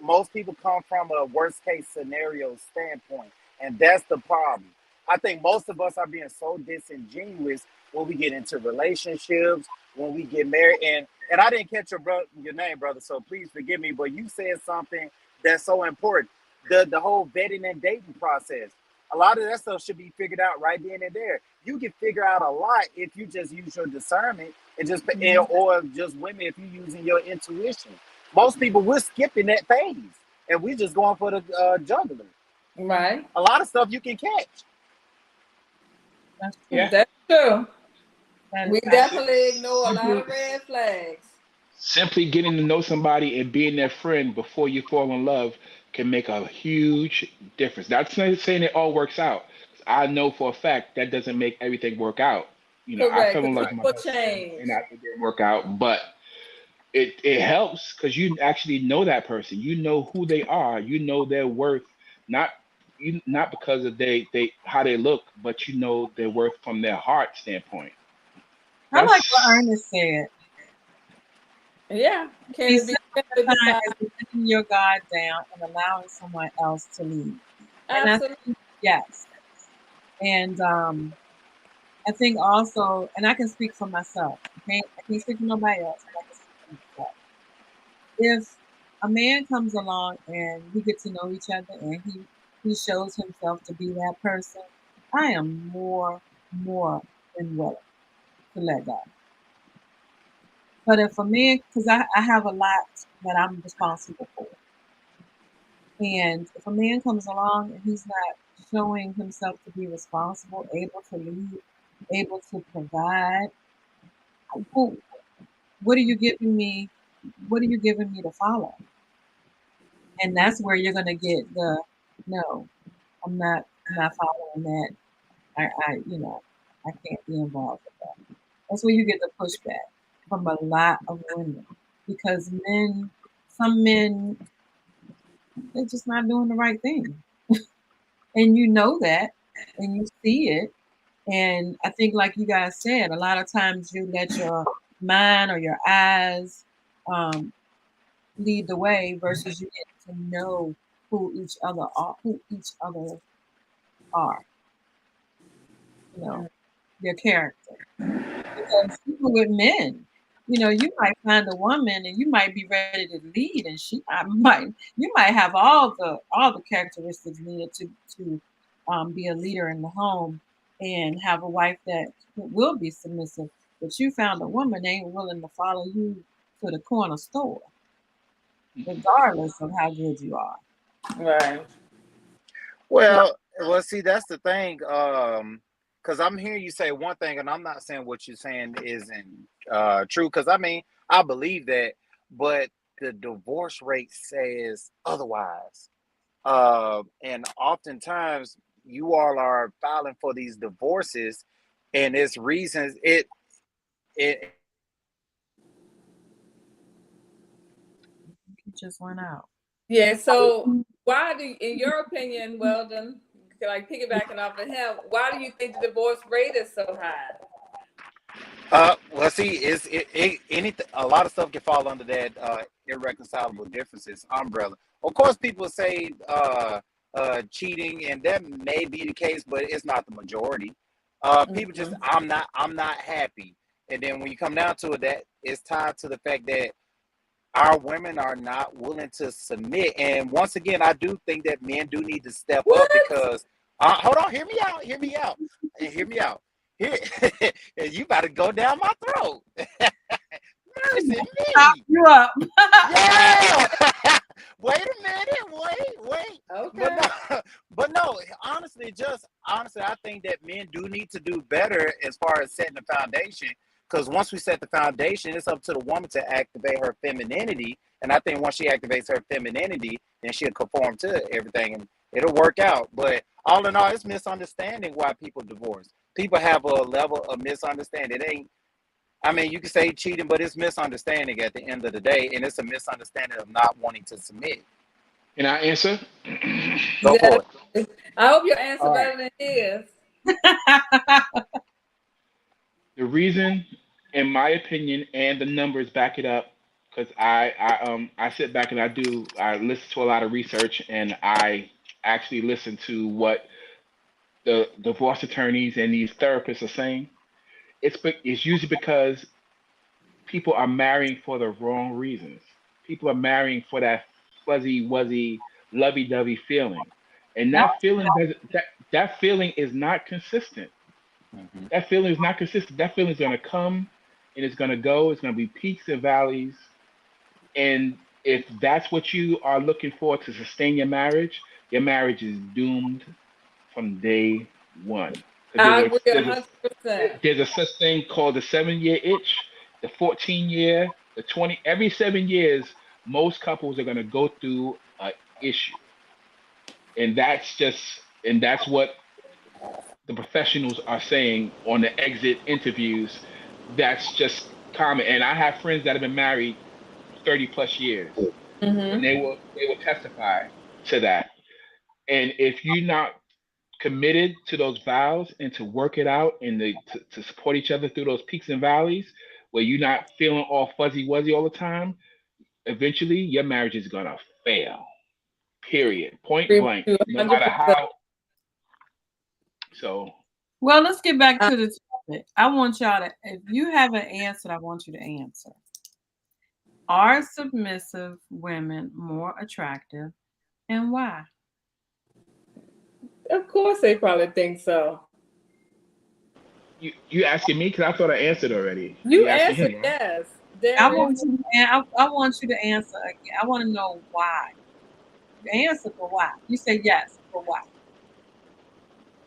E: most people come from a worst case scenario standpoint, and that's the problem. I think most of us are being so disingenuous when we get into relationships, when we get married. And I didn't catch your name, brother, so please forgive me. But you said something that's so important: the whole vetting and dating process. A lot of that stuff should be figured out right then and there. You can figure out a lot if you just use your discernment or just women if you're using your intuition. Most people, we're skipping that phase and we're just going for the juggler.
B: Right.
E: A lot of stuff you can catch.
C: That's true.
D: Yeah.
B: That's true.
C: That
B: We
C: is that.
B: definitely ignore a lot of red flags.
D: Simply getting to know somebody and being their friend before you fall in love can make a huge difference. That's not saying it all works out. I know for a fact that doesn't make everything work out. I fell
B: Correct.
D: in
B: Because
D: love with my
B: people
D: best friend
B: change.
D: and it didn't work out, but it helps because you actually know that person. You know who they are. You know their worth, not not because of they how they look, but you know their worth from their heart standpoint.
C: I like what
D: That's
C: Ernest said.
B: Yeah.
C: Be
B: Can it be
C: defined
B: defined?
C: as letting your guard down and allowing someone else to lead. And I
B: Absolutely.
C: think yes. And I think also, and I can speak for myself. I can't speak for nobody else, but I can speak for myself. If a man comes along and we get to know each other and he shows himself to be that person, I am more than willing to let go. But if a man, because I have a lot that I'm responsible for, and if a man comes along and he's not showing himself to be responsible, able to lead, able to provide, who, what are you giving me? What are you giving me to follow? And that's where you're gonna get the no. I'm not following that. I can't be involved with that. That's where you get the pushback from a lot of women because some men, they're just not doing the right thing, and you know that, and you see it. And I think, like you guys said, a lot of times you let your mind or your eyes um, lead the way versus you get to know who each other are, their character. Because even with men, you might find a woman and you might be ready to lead, and you might have all the characteristics needed to be a leader in the home and have a wife that will be submissive. But you found a woman that ain't willing to follow you to the corner store, regardless of how good you are.
B: Right.
E: Well, see, that's the thing. Because I'm hearing you say one thing, and I'm not saying what you're saying isn't true. Because I mean, I believe that, but the divorce rate says otherwise. And oftentimes, you all are filing for these divorces, and it's reasons it
C: It just went out.
B: Yeah. So why in your opinion, Weldon, like piggybacking off of him, why do you think the divorce rate is so high?
E: Well, see, anything. A lot of stuff can fall under that irreconcilable differences umbrella. Of course, people say cheating, and that may be the case, but it's not the majority. People just, I'm not happy. And then when you come down to it, that it's tied to the fact that our women are not willing to submit. And once again, I do think that men do need to step up because, hold on, hear me out. Here, and you about to go down my throat. Mercy me.
C: Stop you up.
E: Yeah. Wait a minute. Wait.
B: Okay.
E: But no, honestly, I think that men do need to do better as far as setting the foundation. Because once we set the foundation, it's up to the woman to activate her femininity. And I think once she activates her femininity, then she'll conform to everything and it'll work out. But all in all, it's misunderstanding why people divorce. People have a level of misunderstanding. It ain't, I mean, you can say cheating, but it's misunderstanding at the end of the day. And it's a misunderstanding of not wanting to submit.
D: Can I answer?
E: Go for it.
B: I hope your answer
D: All
B: better than his.
D: The reason, in my opinion, and the numbers back it up, because I sit back and I listen to a lot of research and I actually listen to what the divorce attorneys and these therapists are saying. It's usually because people are marrying for the wrong reasons. People are marrying for that fuzzy wuzzy lovey dovey feeling, and that feeling that feeling is not consistent.
E: Mm-hmm.
D: That feeling is not consistent. That feeling is going to come and it's going to go. It's going to be peaks and valleys. And if that's what you are looking for to sustain your marriage is doomed from day one.
B: I agree 100%.
D: There's a such thing called the 7 year itch, the 14 year, the 20. Every 7 years, most couples are going to go through an issue. And that's what the professionals are saying on the exit interviews. That's just common. And I have friends that have been married 30 plus years, and
B: Mm-hmm.
D: they will testify to that. And if you're not committed to those vows and to work it out and to support each other through those peaks and valleys, where you're not feeling all fuzzy wuzzy all the time, eventually your marriage is gonna fail. Period. Point
B: Agree with
D: blank.
B: you
D: No matter
B: 100%.
D: how. So
C: Well, let's get back to the topic. I want y'all to, if you haven't answered, I want you to answer. Are submissive women more attractive and why?
B: Of course, they probably think so.
D: you asking me because I thought I answered already.
B: You
D: You asking
B: answered
D: him, right?
B: yes.
C: I
B: There is.
C: want you. I want you to answer again. I want to know why. Answer for why. You say yes for why.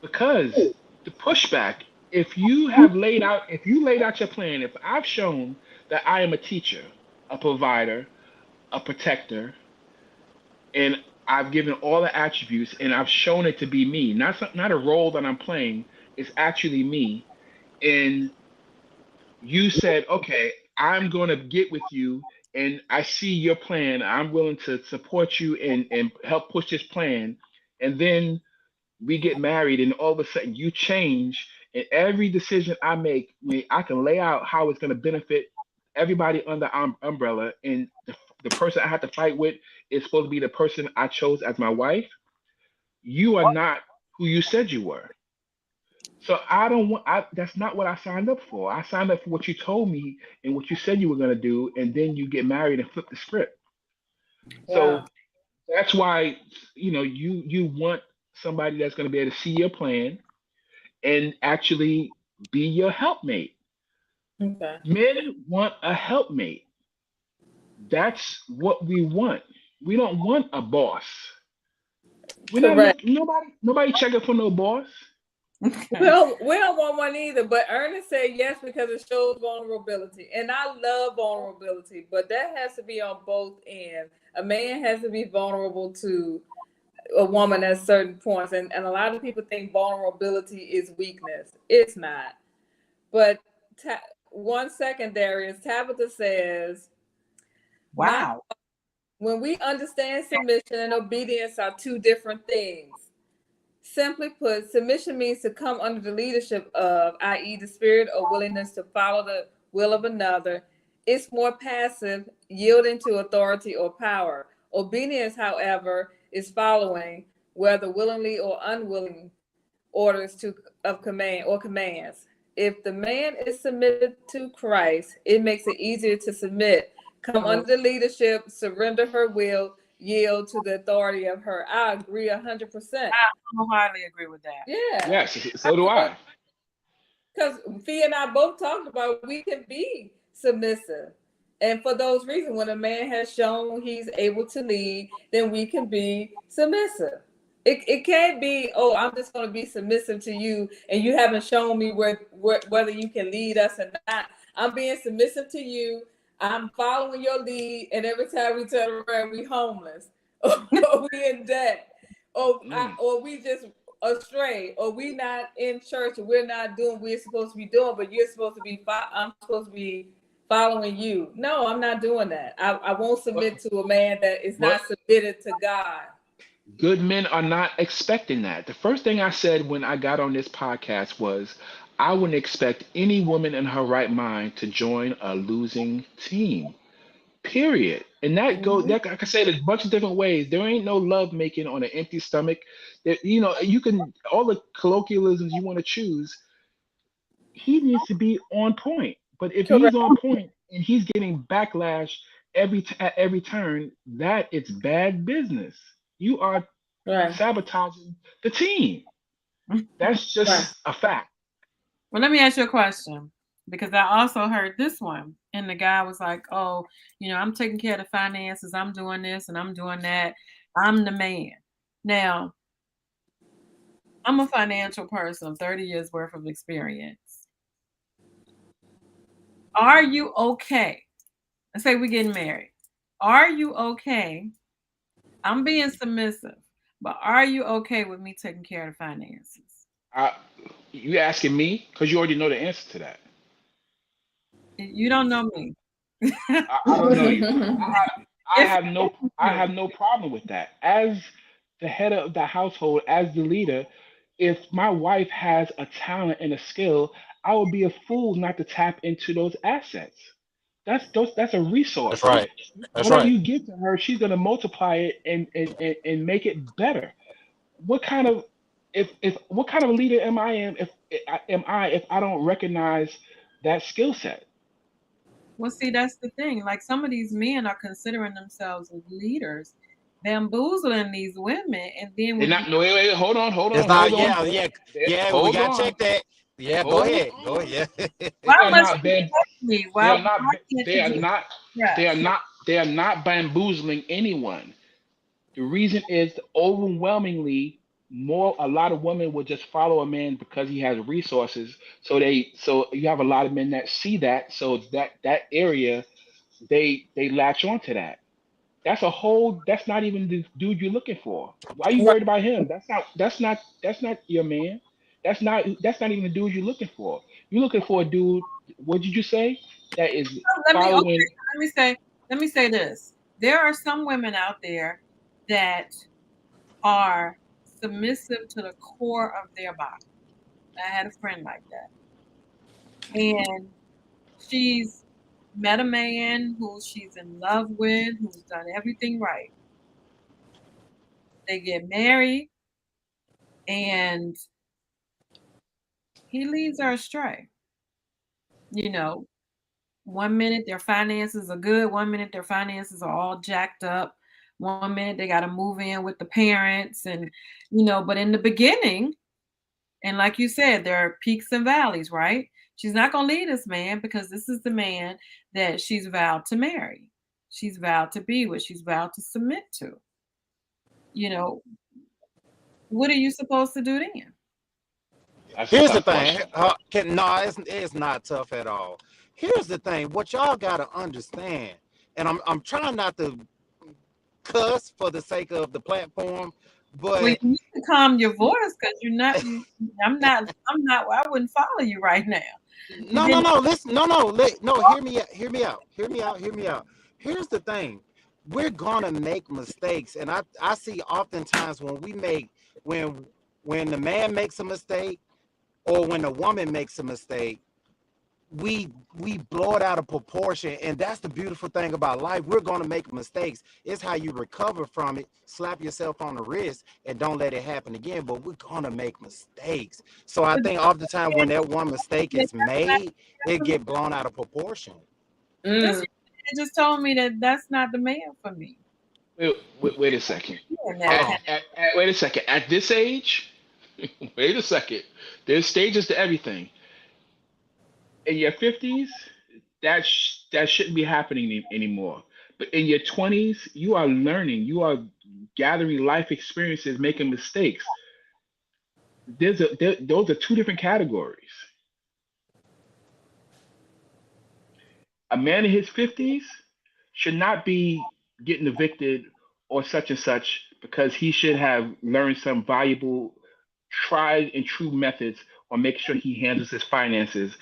D: Because the pushback, if you laid out your plan, if I've shown that I am a teacher, a provider, a protector, and I've given all the attributes and I've shown it to be me, not a role that I'm playing, it's actually me. And you said, okay, I'm going to get with you and I see your plan. I'm willing to support you and help push this plan. And then we get married and all of a sudden you change and every decision I make, I can lay out how it's going to benefit everybody under umbrella. And the person I have to fight with is supposed to be the person I chose as my wife. You are not who you said you were. So I don't want. That's not what I signed up for. I signed up for what you told me and what you said you were going to do, and then you get married and flip the script.
B: Wow.
D: So that's why you want somebody that's going to be able to see your plan and actually be your helpmate.
B: Okay.
D: Men want a helpmate. That's what we want. We don't want a boss. We're not
B: Correct.
D: looking. Nobody checking for no boss.
C: Okay.
B: We don't want one either, but Ernest said yes because it shows vulnerability. And I love vulnerability, but that has to be on both ends. A man has to be vulnerable to a woman at certain points. And a lot of people think vulnerability is weakness. It's not. But 1 second, Darius, Tabitha says, not
C: Wow.
B: when we understand submission and obedience are two different things. Simply put, submission means to come under the leadership of, i.e., the spirit or willingness to follow the will of another. It's more passive, yielding to authority or power. Obedience, however, is following, whether willingly or unwillingly, orders of command or commands. If the man is submitted to Christ, it makes it easier to submit, come under the leadership, surrender her will, yield to the authority of her. I agree 100%.
C: I wholeheartedly agree with that.
B: Yeah.
D: Yes, so do I.
B: Because Fee and I both talked about we can be submissive. And for those reasons, when a man has shown he's able to lead, then we can be submissive. It can't be, oh, I'm just going to be submissive to you, and you haven't shown me whether you can lead us or not. I'm being submissive to you. I'm following your lead, and every time we turn around, we homeless, or we in debt, or we just astray, or we not in church, or we're not doing what we're supposed to be doing, but you're supposed to be, I'm supposed to be following you. No, I'm not doing that. I won't submit to a man that is not submitted to God.
D: Good men are not expecting that. The first thing I said when I got on this podcast was I wouldn't expect any woman in her right mind to join a losing team. Period. And that goes that I can say it a bunch of different ways. There ain't no love making on an empty stomach. That you can all the colloquialisms you want to choose. He needs to be on point. But if he's
B: Correct.
D: on point and he's getting backlash at every turn, that it's bad business. You are
B: Right.
D: sabotaging the team. That's just a fact.
C: Well, let me ask you a question, because I also heard this one, and the guy was like, oh, I'm taking care of the finances, I'm doing this and I'm doing that, I'm the man. Now, I'm a financial person, 30 years worth of experience. Are you okay? Let's say we're getting married. Are you okay? I'm being submissive, but are you okay with me taking care of the finances?
D: You asking me because you already know the answer to that.
C: You don't know me.
D: I don't know you. I have no problem with that. As the head of the household, as the leader, if my wife has a talent and a skill, I would be a fool not to tap into those assets. That's a resource.
E: That's right. That's
D: Whatever
E: right.
D: you give to her, she's gonna multiply it and make it better. What kind of if what kind of leader if I don't recognize that skill set?
C: Well, see, that's the thing. Like, some of these men are considering themselves leaders, bamboozling these women, and then
D: They're
C: when
D: not. No, wait, hold on,
E: It's not.
D: hold
E: Yeah,
D: on.
E: yeah, yeah. We
D: Hold
E: gotta
D: on,
E: check that. Yeah, go
D: hold
E: ahead. Go
D: on.
E: ahead. Yeah.
C: why
D: They are
C: must
D: not
C: you
D: bam.
C: ask me?
D: They
C: Why
D: are not.
C: can't
D: They
C: you
D: are
C: just
D: not. They are
C: yes?
D: not. They are not bamboozling anyone. The reason is overwhelmingly more. A lot of women will just follow a man because he has resources. So you have a lot of men that see that. So that area they latch onto that. That's not even the dude you're looking for. Why are you worried about him? That's not your man. That's not even the dude you're looking for. You're looking for a dude, what did you say? That is
C: Let me okay.
D: following.
C: Let me say this. There are some women out there that are submissive to the core of their body. I had a friend like that, and she's met a man who she's in love with, who's done everything right. They get married, and he leads her astray. One minute their finances are good, one minute their finances are all jacked up, one minute they got to move in with the parents, and but in the beginning, and like you said, there are peaks and valleys, right? She's not going to leave this man because this is the man that she's vowed to marry. She's vowed to be with, she's vowed to submit to. What are you supposed to do then?
D: That's a
E: Here's the
D: tough
E: thing.
D: question.
E: No, it's not tough at all. Here's the thing. What y'all gotta understand, and I'm trying not to cuss for the sake of the platform,
C: Well,
E: but
C: you need to calm your voice because you're not. I'm not. I wouldn't follow you right now.
E: no, no, no. Listen, no. Hear me out. Hear me out. Hear me out. Hear me out. Here's the thing. We're gonna make mistakes, and I see oftentimes when, when, the man makes a mistake, or when the woman makes a mistake, we blow it out of proportion, and that's the beautiful thing about life. We're going to make mistakes. It's how you recover from it. Slap yourself on the wrist and don't let it happen again, but we're going to make mistakes. So I think all the time when that one mistake is made, it get blown out of proportion.
C: Just just told me that that's not the man for me.
D: Wait a second.
E: Hold
D: Wait a second. At this age, wait a second. There's stages to everything. In your 50s, that shouldn't be happening anymore. But in your 20s, you are learning. You are gathering life experiences, making mistakes. Those are two different categories. A man in his 50s should not be getting evicted or such and such because he should have learned some valuable, tried and true methods on making sure he handles his finances.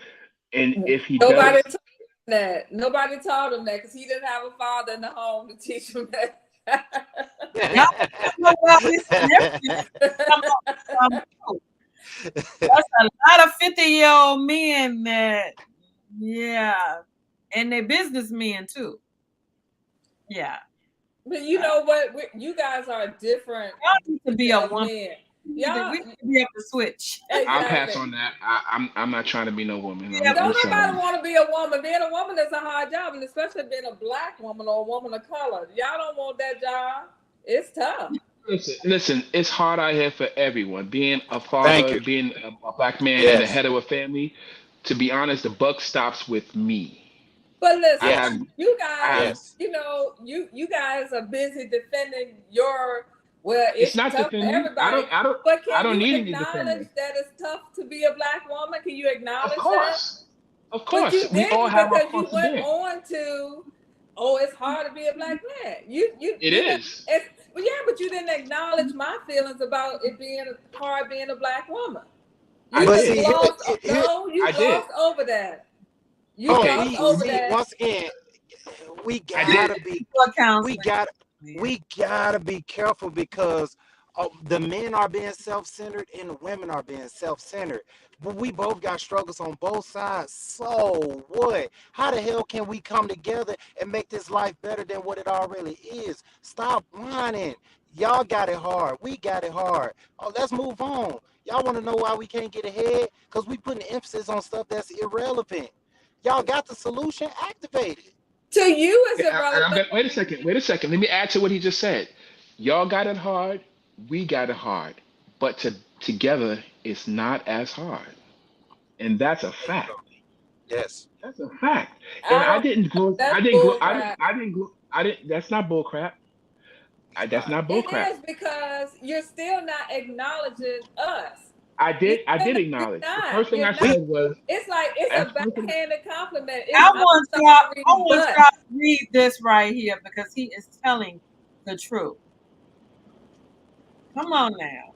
D: And if he
B: Nobody
D: does,
B: told him that. Nobody told him that because he didn't have a father in the home to teach him that.
C: That's a lot of 50-year-old men that, yeah, and they're businessmen too. Yeah.
B: But you know what? You guys are different.
C: Y'all need to be a woman.
B: Men.
C: Yeah, we need to be able to switch.
B: Exactly.
D: I'll pass on that. I'm not trying to be no woman.
C: Yeah,
B: Don't nobody want to be a woman. Being a woman is a hard job, and especially being a black woman or a woman of color. Y'all don't want that job. It's tough.
D: Listen, it's hard out here for everyone. Being a
E: Thank
D: father,
E: you.
D: being a black man, and the
E: Yes.
D: head of a family. To be honest, the buck stops with me.
B: But listen,
D: Yes.
B: you guys,
E: Yes.
B: you know, you guys are busy defending your. Well,
D: It's
B: it's
D: not
B: tough for
D: defending.
B: everybody.
D: I
B: But can
D: don't
B: you
D: need any
B: acknowledge
D: defending.
B: that it's tough to be a black woman? Can you acknowledge
D: Of
B: that?
D: course. Of
B: But
D: course.
B: you
D: We all
B: didn't
D: have our
B: because you went
D: responsibility.
B: on to, oh, it's hard to be a black man. You
D: It
B: didn't.
D: is.
B: Well, yeah, but you didn't acknowledge my feelings about it being hard being a black woman. You
D: I
E: But
B: just
D: did.
E: see,
B: glossed.
E: here,
B: No, you
D: I did.
B: glossed over that. You
E: oh,
D: Okay.
B: glossed over
E: see,
B: that.
E: once again, we
D: I did.
E: gotta be,
C: What counseling?
E: we gotta be careful because the men are being self-centered and the women are being self-centered. But we both got struggles on both sides. So what? How the hell can we come together and make this life better than what it already is? Stop whining. Y'all got it hard. We got it hard. Oh, let's move on. Y'all want to know why we can't get ahead? Because we putting emphasis on stuff that's irrelevant. Y'all got the solution? Activate it.
B: To you, it's
D: Okay,
B: irrelevant.
D: wait a second. Wait a second. Let me add to what he just said. Y'all got it hard. We got it hard. But together, it's not as hard. And that's a
E: There you
D: fact.
E: go. Yes.
D: That's a fact. And
B: I don't. That's bull crap.
D: I didn't, that's not bull crap.
E: It's
D: That's
E: not.
D: not bull
B: It
D: crap.
B: is because you're still not acknowledging us.
D: I did
B: You're
D: acknowledge. The
B: not.
D: first thing
B: You're
D: I
B: not.
E: We
D: said was,
B: It's like it's
D: as
B: a
D: first thing,
B: backhanded compliment.
C: I
B: I'm
C: want
B: sorry,
C: y'all
B: but
C: to read this right here because he is telling the truth. Come on now.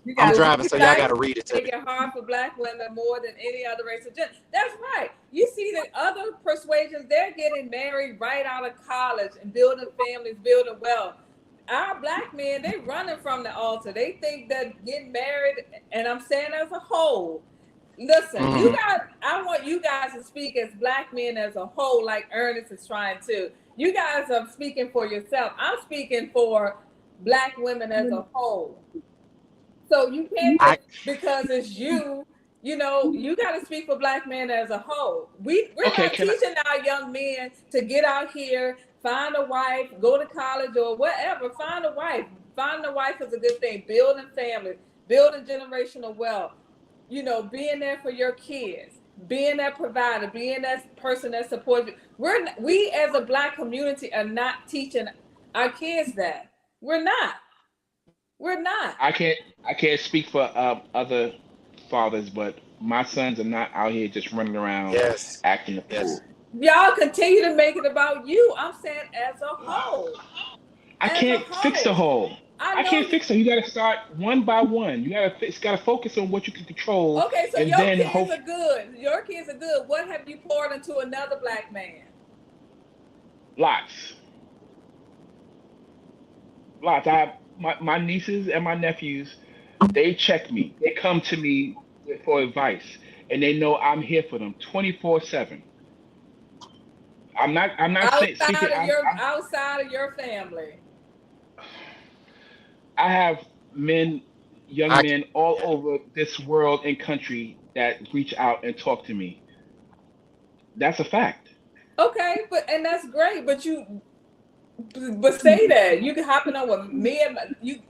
C: You
E: I'm
C: got
E: driving, so y'all got to read it to
B: make
E: me.
B: it hard for black women more than any other race of gender. That's right. You see that other persuasions, they're getting married right out of college and building families, building wealth. Our black men, they running from the altar. They think that getting married, and I'm saying as a whole. Listen, you guys, I want you guys to speak as black men as a whole, like Ernest is trying to. You guys are speaking for yourself. I'm speaking for black women as a whole. So you can't
E: I
B: because it's you. You know, you got to speak for black men as a whole. We're
D: okay,
B: not teaching our young men to get out here, find a wife, go to college or whatever. Find a wife. Finding a wife is a good thing. Building families, building generational wealth. You know, being there for your kids, being that provider, being that person that supports you. We as a black community are not teaching our kids that. We're not. We're not.
D: I can't speak for other fathers, but my sons are not out here just running around
E: yes,
D: acting a
E: yes.
D: fool.
B: Y'all continue to make it about you. I'm saying as a whole.
D: I
B: As a
D: can't fix the
B: whole.
D: whole.
B: I
D: I
B: know
D: can't
B: you.
D: fix it. You got to start one by one. It's got to focus on what you can control,
B: Okay, so
D: and
B: your
D: then
B: kids
D: hope.
B: are good. Your kids are good. What have you poured into another black man?
D: Lots, lots. I have my nieces and my nephews. They check me. They come to me for advice. and they know I'm here for them 24/7. I'm not saying speaking.
B: Outside of your family.
D: I have men, young
E: I
D: men all over this world and country that reach out and talk to me. That's a fact.
B: Okay, and that's great. But say that you can hopping on with me and you.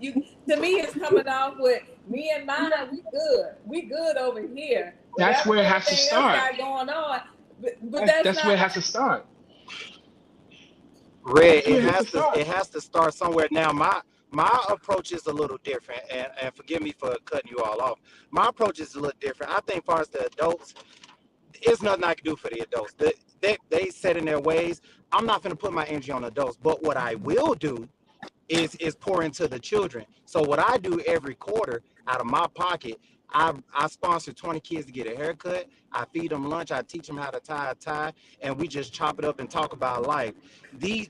B: To me, it's coming off with me and mine. We good over here.
D: That's
B: Whatever
D: where it has to
B: everything else
D: start.
B: got going on, but
D: That's
B: that's
D: that's where
B: not
D: it has to start.
E: Red,
D: That's where it has to start.
E: it has to start somewhere. Now my approach is a little different, and forgive me for cutting you all off. My approach is a little different. I think far as the adults, there's nothing I can do for the adults. They set in their ways. I'm not gonna put my energy on adults, but what I will do is pour into the children. So what I do every quarter out of my pocket, I sponsor 20 kids to get a haircut. I feed them lunch. I teach them how to tie a tie, and we just chop it up and talk about life. These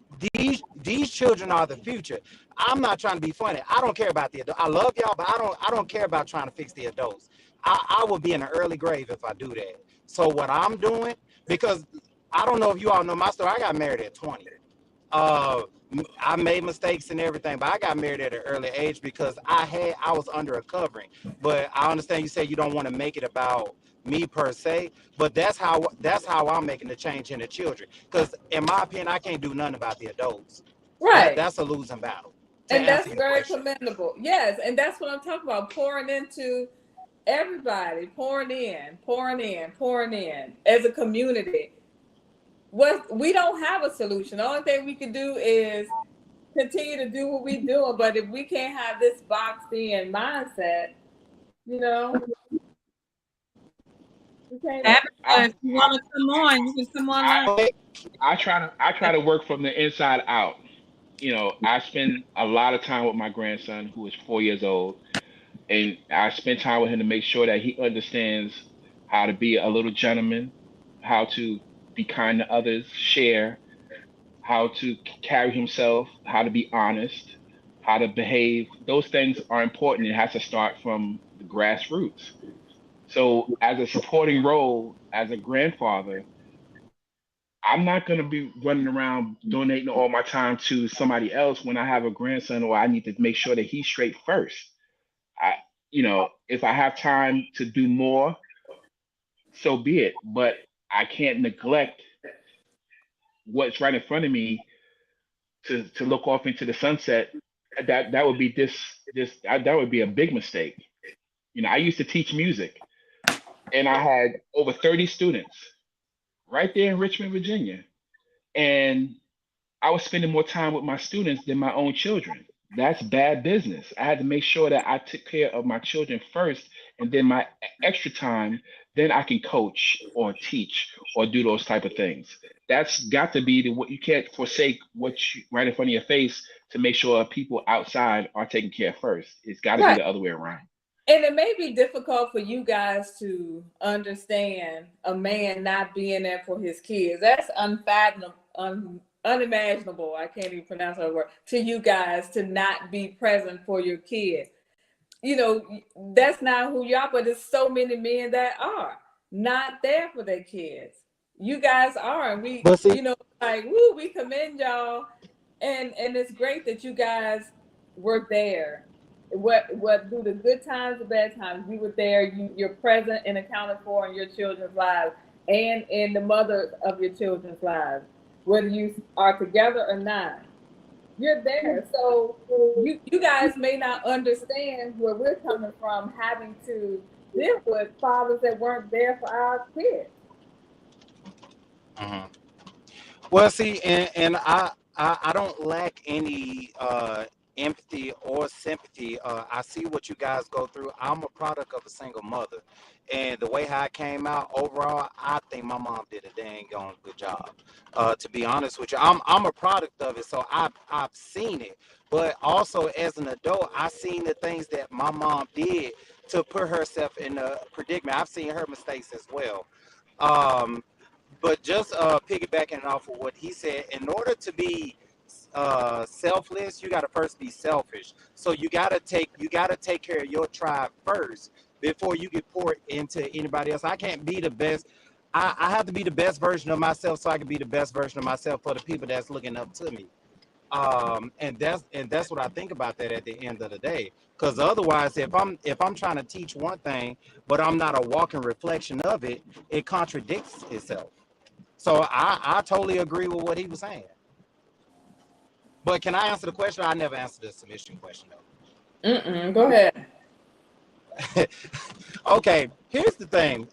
E: these children are the future. I'm not trying to be funny. I don't care about the adults. I love y'all, but I don't care about trying to fix the adults. I will be in an early grave if I do that. So what I'm doing, because I don't know if you all know my story. I got married at 20. uh I made mistakes and everything, but I got married at an early age because I was under a covering. But I understand you say you don't want to make it about me per se, but that's how I'm making the change in the children. Because in my opinion, I can't do nothing about the adults.
B: right.
E: That's a losing battle. To
B: And
E: answer
B: that's
E: your
B: very
E: question,
B: commendable. Yes, and that's what I'm talking about. Pouring into everybody, pouring in as a community. What we don't have a solution. The only thing we can do is continue to do what we do. But if we can't have this boxed in mindset, you know, we can't.
C: Abigail,
D: I
C: if you want to come on, you can come
D: I
C: online.
D: I try to work from the inside out. I spend a lot of time with my grandson who is 4 years old, and I spend time with him to make sure that he understands how to be a little gentleman, how to be kind to others, share, how to carry himself, how to be honest, how to behave. Those things are important. It has to start from the grassroots. So, as a supporting role, as a grandfather, I'm not going to be running around donating all my time to somebody else when I have a grandson, or I need to make sure that he's straight first. I, if I have time to do more, so be it. But I can't neglect what's right in front of me to look off into the sunset. That would be that would be a big mistake. I used to teach music, and I had over 30 students right there in Richmond, Virginia, and I was spending more time with my students than my own children. That's bad business. I had to make sure that I took care of my children first, and then my extra time, then I can coach or teach or do those type of things. That's got to be the what you can't forsake right in front of your face to make sure people outside are taken care of first. It's got to be
B: Right.
D: the other way around.
B: And it may be difficult for you guys to understand a man not being there for his kids. That's unfathomable, unimaginable. I can't even pronounce that word to you guys to not be present for your kids. That's not who you are, but there's so many men that are not there for their kids. You guys are, and
E: but see,
B: like, woo, we commend y'all, and it's great that you guys were there. What through the good times, the bad times, you were there. You're present and accounted for in your children's lives and in the mothers of your children's lives, whether you are together or not. You're there. So you guys may not understand where we're coming from, having to deal with fathers that weren't there for our kids.
E: mhm. Well, see, and I don't lack any empathy or sympathy. I see what you guys go through. I'm a product of a single mother, and the way how I came out overall, I think my mom did a dang on good job. To be honest with you, I'm a product of it, so I've seen it. But also as an adult, I seen the things that my mom did to put herself in a predicament. I've seen her mistakes as well. Um, but just piggybacking off of what he said, in order to be selfless, you got to first be selfish. So you got to take care of your tribe first. before you get poured into anybody else. I can't be the best. I have to be the best version of myself so I can be the best version of myself for the people that's looking up to me. And that's what I think about that at the end of the day. Because otherwise, if I'm trying to teach one thing, but I'm not a walking reflection of it, it contradicts itself. So I totally agree with what he was saying. But can I answer the question? I never answered the submission question though.
B: Go ahead.
E: Okay, here's the thing.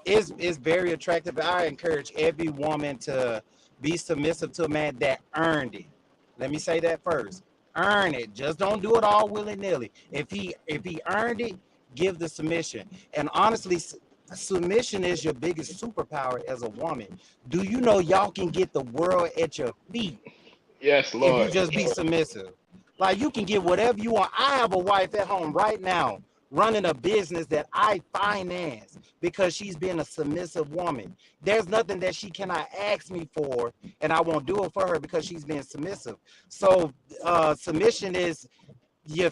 E: It's very attractive. I encourage every woman to be submissive to a man that earned it. Let me say that first. Earn it. Just don't do it all willy-nilly. If he earned it, give the submission. And honestly, submission is your biggest superpower as a woman. Do you know y'all can get the world at your feet
D: Yes,
E: if you
D: Lord.
E: just be submissive? Like you can get whatever you want. I have a wife at home right now running a business that I finance because she's been a submissive woman. There's nothing that she cannot ask me for, and I won't do it for her because she's being submissive. So submission is your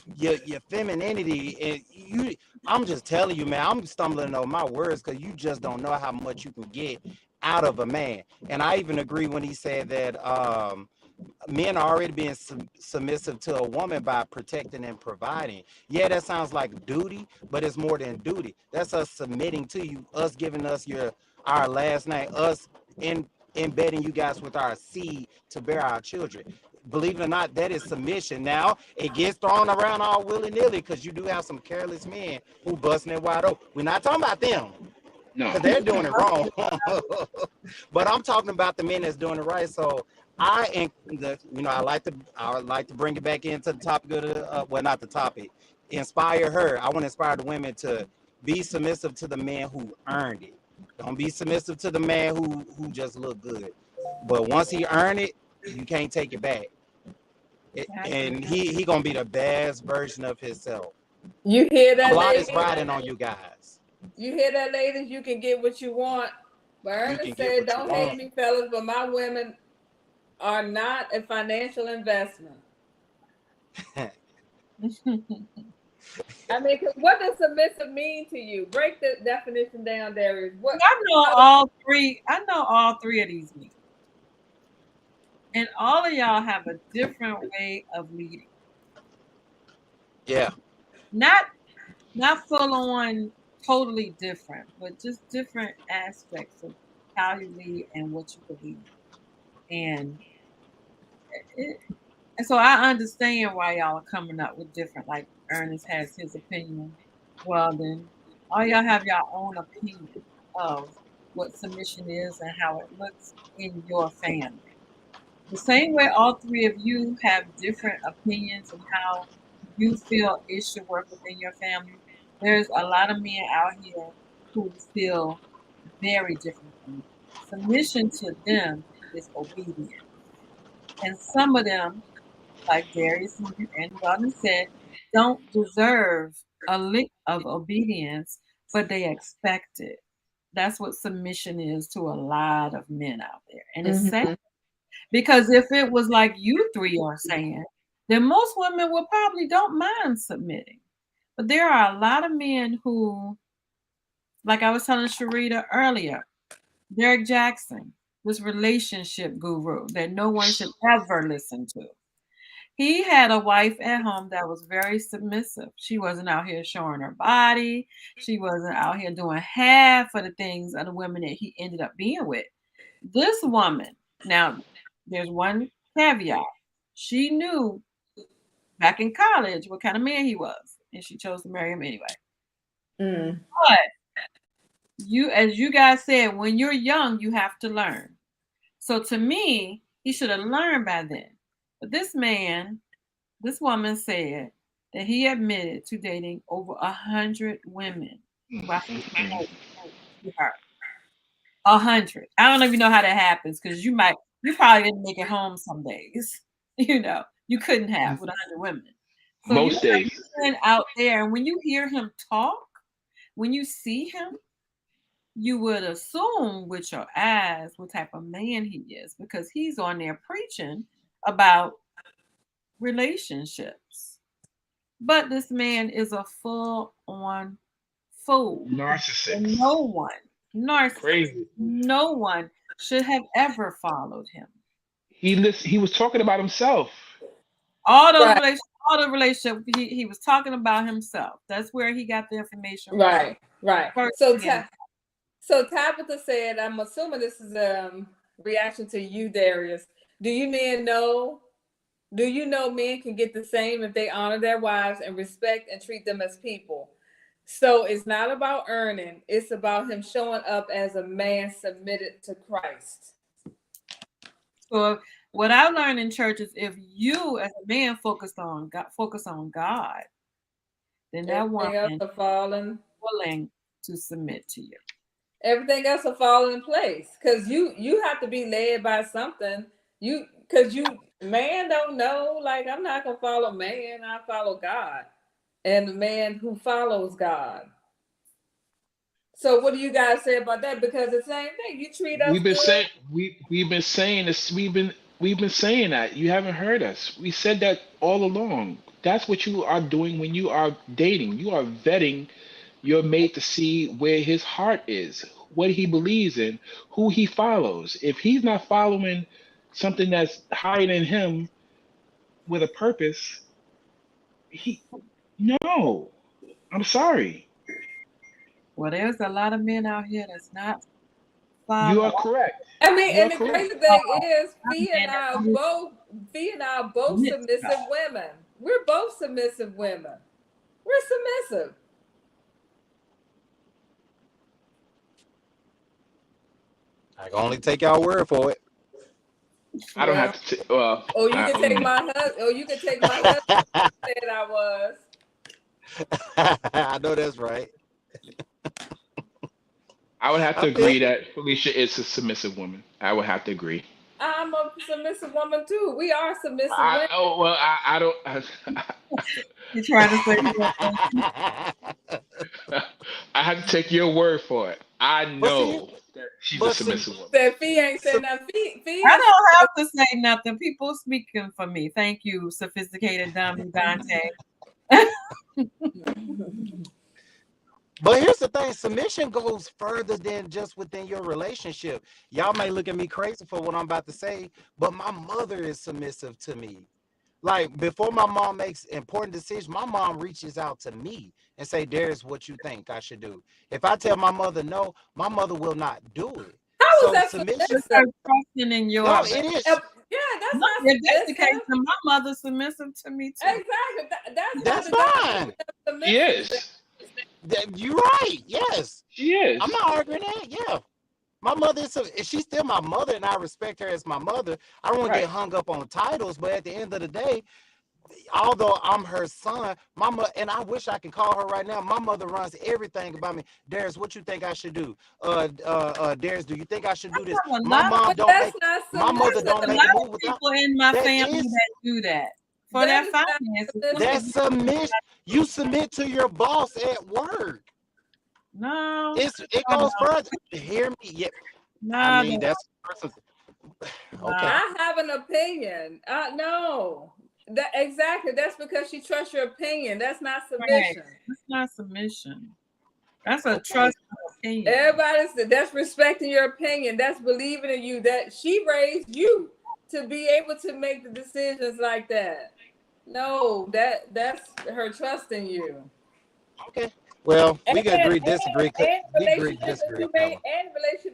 E: femininity, and you. I'm just telling you, man. I'm stumbling over my words because you just don't know how much you can get out of a man. And I even agree when he said that men are already being submissive to a woman by protecting and providing. Yeah, that sounds like duty, but it's more than duty. That's us submitting to you, us giving us our last name, us embedding you guys with our seed to bear our children. Believe it or not, that is submission. Now it gets thrown around all willy-nilly because you do have some careless men who busting it wide open. We're not talking about them
D: No.
E: because they're doing it wrong. But I'm talking about the men that's doing it right. So I like to bring it back into the topic of well, not the topic. Inspire her. I want to inspire the women to be submissive to the man who earned it. Don't be submissive to the man who just look good. But once he earned it, you can't take it back. And he gonna be the best version of himself.
B: You hear that,
E: A lot
B: ladies?
E: is riding on you guys.
B: You hear that, ladies? You can get what you want. But
E: You
B: Ernest
E: can get
B: said,
E: what you
B: don't hate
E: want.
B: me, fellas, but my women are not a financial investment. I mean, 'cause what does submissive mean to you? Break the definition down, Darius. What?
C: I know all three. I know all three of these meanings, and all of y'all have a different way of leading.
E: Yeah.
C: Not full on totally different, but just different aspects of how you lead and what you believe. And and so I understand why y'all are coming up with different, like Ernest has his opinion. Well, then all y'all have your own opinion of what submission is and how it looks in your family. The same way all three of you have different opinions and how you feel it should work within your family, there's a lot of men out here who feel very different from you. Submission to them is obedience. And some of them, like Darius and Weldon said, don't deserve a lick of obedience, but they expect it. That's what submission is to a lot of men out there. And it's sad because if it was like you three are saying, then most women would probably don't mind submitting. But there are a lot of men who, like I was telling Sharita earlier, Derek Jackson, this relationship guru that no one should ever listen to. He had a wife at home that was very submissive. She wasn't out here showing her body. She wasn't out here doing half of the things of the women that he ended up being with. This woman, now there's one caveat. She knew back in college what kind of man he was, and she chose to marry him anyway. But as you guys said, when you're young, you have to learn. So to me, he should have learned by then. But this woman said that he admitted to dating over 100 women. While he was with her. 100. I don't even know how that happens because you probably didn't make it home some days. You couldn't have with 100 women. So
D: Most days.
C: Out there, and when you hear him talk, when you see him, you would assume with your eyes what type of man he is because he's on there preaching about relationships. But this man is a full-on fool.
D: Narcissist.
C: And no one,
D: Crazy.
C: no one should have ever followed him.
D: He was talking about himself.
C: All those
B: Right.
C: relationships, all the relationship, he was talking about himself. That's where he got the information
B: Right.
C: First
B: So,
C: again.
B: so Tabitha said, I'm assuming this is a reaction to you, Darius. Do you know men can get the same if they honor their wives and respect and treat them as people? So it's not about earning. It's about him showing up as a man submitted to Christ.
C: So what I learned in church is if you as a man focus on God, then that woman is willing to submit to you.
B: Everything else will fall in place because you have to be led by something. Because man don't know. Like, I'm not gonna follow man. I follow God, and the man who follows God. So what do you guys say about that? Because the same thing, you treat us
D: We've been
B: good.
D: saying we've been saying this. We've been saying that. You haven't heard us. We said that all along. That's what you are doing when you are dating. You are vetting your mate to see where his heart is, what he believes in, who he follows. If he's not following something that's higher than him with a purpose, he no. I'm sorry.
C: Well, there's a lot of men out here that's not
D: You
C: following.
D: are correct.
B: I mean,
D: You are
B: and the
D: correct.
B: crazy thing is, Fee and I are both submissive women. We're both submissive women. We're submissive.
E: I can only take y'all word for it.
D: I don't have to. Well,
B: or you can take my husband. Or you can take my husband. Said I was.
E: I know that's right.
D: I would have to agree that Felicia is a submissive woman. I would have to agree.
B: I'm a submissive woman too. We are submissive women.
D: I don't.
C: You trying to say
D: I have to take your word for it. I know that she's a submissive woman.
B: That Fee ain't saying nothing. Fee
C: I don't have to say nothing. People speaking for me. Thank you, sophisticated dummy Dante.
E: But here's the thing, submission goes further than just within your relationship. Y'all may look at me crazy for what I'm about to say, but my mother is submissive to me. Like, before my mom makes important decisions, my mom reaches out to me and say, "There's what you think I should do." If I tell my mother no, my mother will not do it.
B: How is that
E: submission?
C: Trusting in your.
E: No, it is.
B: Yeah, that's not
C: if that's the case, then my mother's submissive to me too.
B: Exactly.
E: That's fine.
D: Yes.
E: You're right. Yes.
D: She is.
E: I'm not arguing that. Yeah. My mother is, she's still my mother, and I respect her as my mother. I don't want to get hung up on titles, but at the end of the day, although I'm her son, mama, and I wish I could call her right now. My mother runs everything about me. Darius, what you think I should do? Darius, do you think I should do this? My mom don't make. My mother don't make a move without.
C: People in my family that do that for their finances.
E: That's submission. You submit to your boss at work.
C: No,
E: it goes further. Hear me? Yeah.
C: No,
E: I mean that's okay.
B: I have an opinion. No. Exactly. That's because she trusts your opinion. That's not submission.
C: Right. That's not submission. That's a trust opinion.
B: That's respecting your opinion. That's believing in you. That she raised you to be able to make the decisions like that. No, that's her trusting you.
E: Okay. Well, we can agree, disagree.
B: And relationship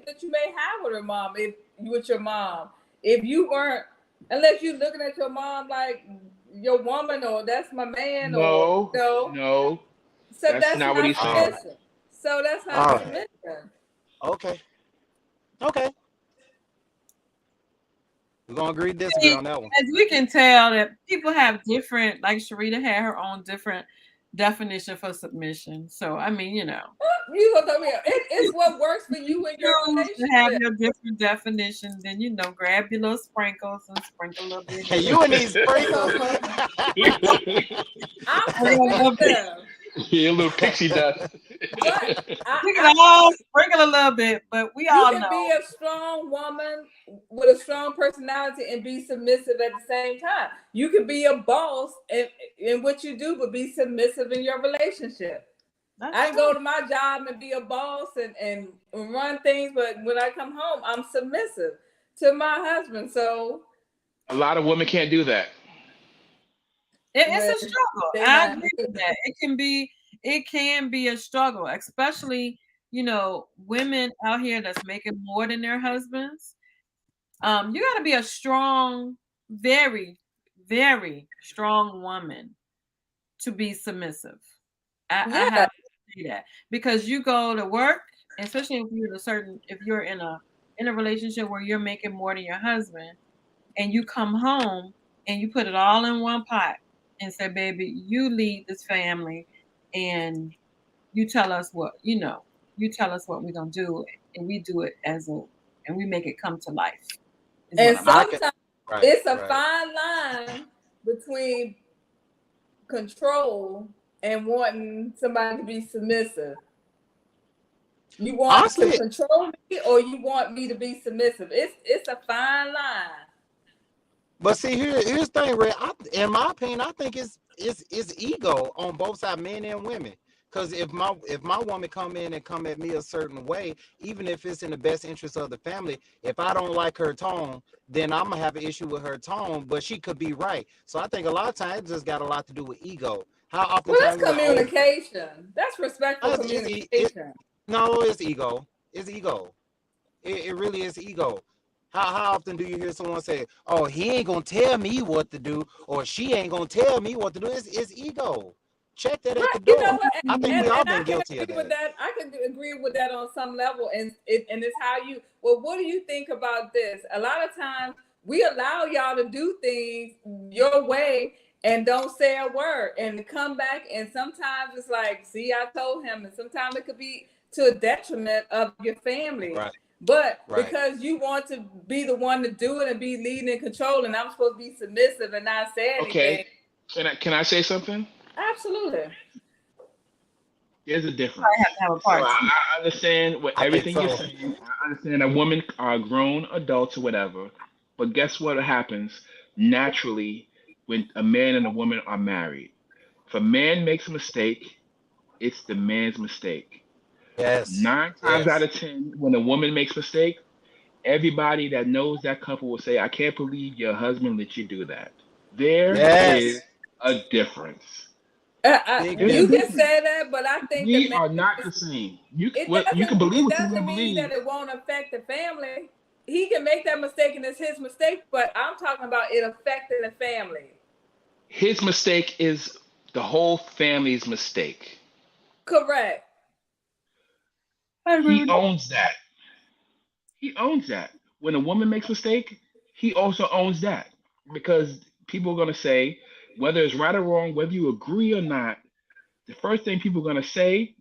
B: that you may have with her mom, with your mom. If you weren't, unless you're looking at your mom like your woman or that's my man
D: No.
B: So that's not what he's saying. So that's not submission.
E: Okay. We're gonna agree, disagree on that one.
C: As we can tell that people have different, like Sharita had her own different definition for submission. So I mean,
B: you gonna tell me it's what works for you and your relationship.
C: To have your different definitions, then grab your little sprinkles and sprinkle a little bit.
E: Hey, you and these sprinkles.
D: Yeah, a little pixie dust.
C: Sprinkle a little bit, but we all know.
B: You can be a strong woman with a strong personality and be submissive at the same time. You can be a boss in what you do, but be submissive in your relationship. I can go to my job and be a boss and run things, but when I come home, I'm submissive to my husband. So
D: A lot of women can't do that.
C: It's a struggle. I agree with that. It can be a struggle, especially, women out here that's making more than their husbands. You got to be a strong, very, very strong woman to be submissive. I have to say that, because you go to work, especially if you're in a relationship where you're making more than your husband, and you come home and you put it all in one pot and say, baby, you lead this family, and you tell us what we're gonna do, and we do it and we make it come to life.
B: And sometimes it's a fine line between control and wanting somebody to be submissive. You want to control me, or you want me to be submissive? It's a fine line.
E: But see, here's the thing, Red. In my opinion, I think it's ego on both sides, men and women. Because if my woman come in and come at me a certain way, even if it's in the best interest of the family, if I don't like her tone, then I'm gonna have an issue with her tone. But she could be right. So I think a lot of times it just got a lot to do with ego. How often?
B: Well, that's communication. That's respectful communication.
E: No, it's ego. It's ego. It really is ego. How often do you hear someone say, "Oh, he ain't gonna tell me what to do," or "She ain't gonna tell me what to do"? It's ego. Check that at the door. I think we all been guilty of that.
B: I can agree with that on some level, and it's how you. Well, what do you think about this? A lot of times we allow y'all to do things your way and don't say a word, and come back, and sometimes it's like, "See, I told him," and sometimes it could be to a detriment of your family.
E: Right.
B: But because you want to be the one to do it and be leading and controlling, I'm supposed to be submissive and not say anything.
D: Okay. Can I say something?
B: Absolutely.
D: There's a difference. I have to have a part. So I understand everything you're saying. I understand that women are grown adults or whatever. But guess what happens naturally when a man and a woman are married? If a man makes a mistake, it's the man's mistake.
E: Yes.
D: 9 times out of 10, when a woman makes a mistake, everybody that knows that couple will say, "I can't believe your husband let you do that." There is a difference.
B: You can say that, but I think
D: we are not the same. You can believe what you want to believe.
B: Mean that it won't affect the family. He can make that mistake and it's his mistake, but I'm talking about it affecting the family.
D: His mistake is the whole family's mistake.
B: Correct.
D: He owns that. He owns that. When a woman makes a mistake, he also owns that. Because people are going to say, whether it's right or wrong, whether you agree or not, the first thing people are going to say,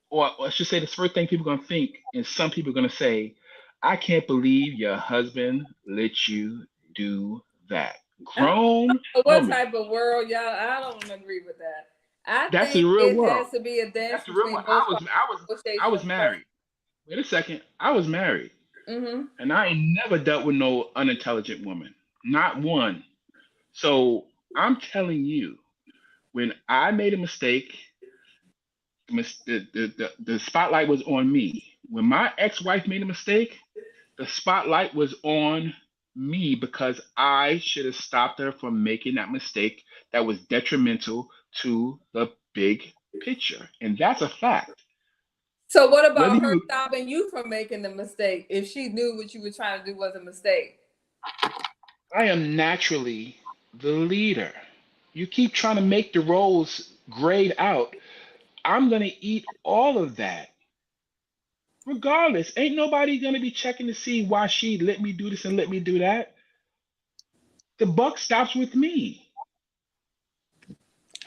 D: or I should say the first thing people are going to think, and some people are going to say, "I can't believe your husband let you do that." Grown
B: what type of world, y'all? I don't agree with that.
D: That's the real world.
B: Has to be a dance.
D: That's the real world. I was married. Wait a second. I was married.
B: Mm-hmm.
D: And I ain't never dealt with no unintelligent woman. Not one. So I'm telling you, when I made a mistake, the spotlight was on me. When my ex-wife made a mistake, the spotlight was on me because I should have stopped her from making that mistake that was detrimental to the big picture. And that's a fact.
B: So what about her stopping you from making the mistake if she knew what you were trying to do was a mistake?
D: I am naturally the leader. You keep trying to make the roles grayed out. I'm going to eat all of that. Regardless, ain't nobody going to be checking to see why she let me do this and let me do that. The buck stops with me.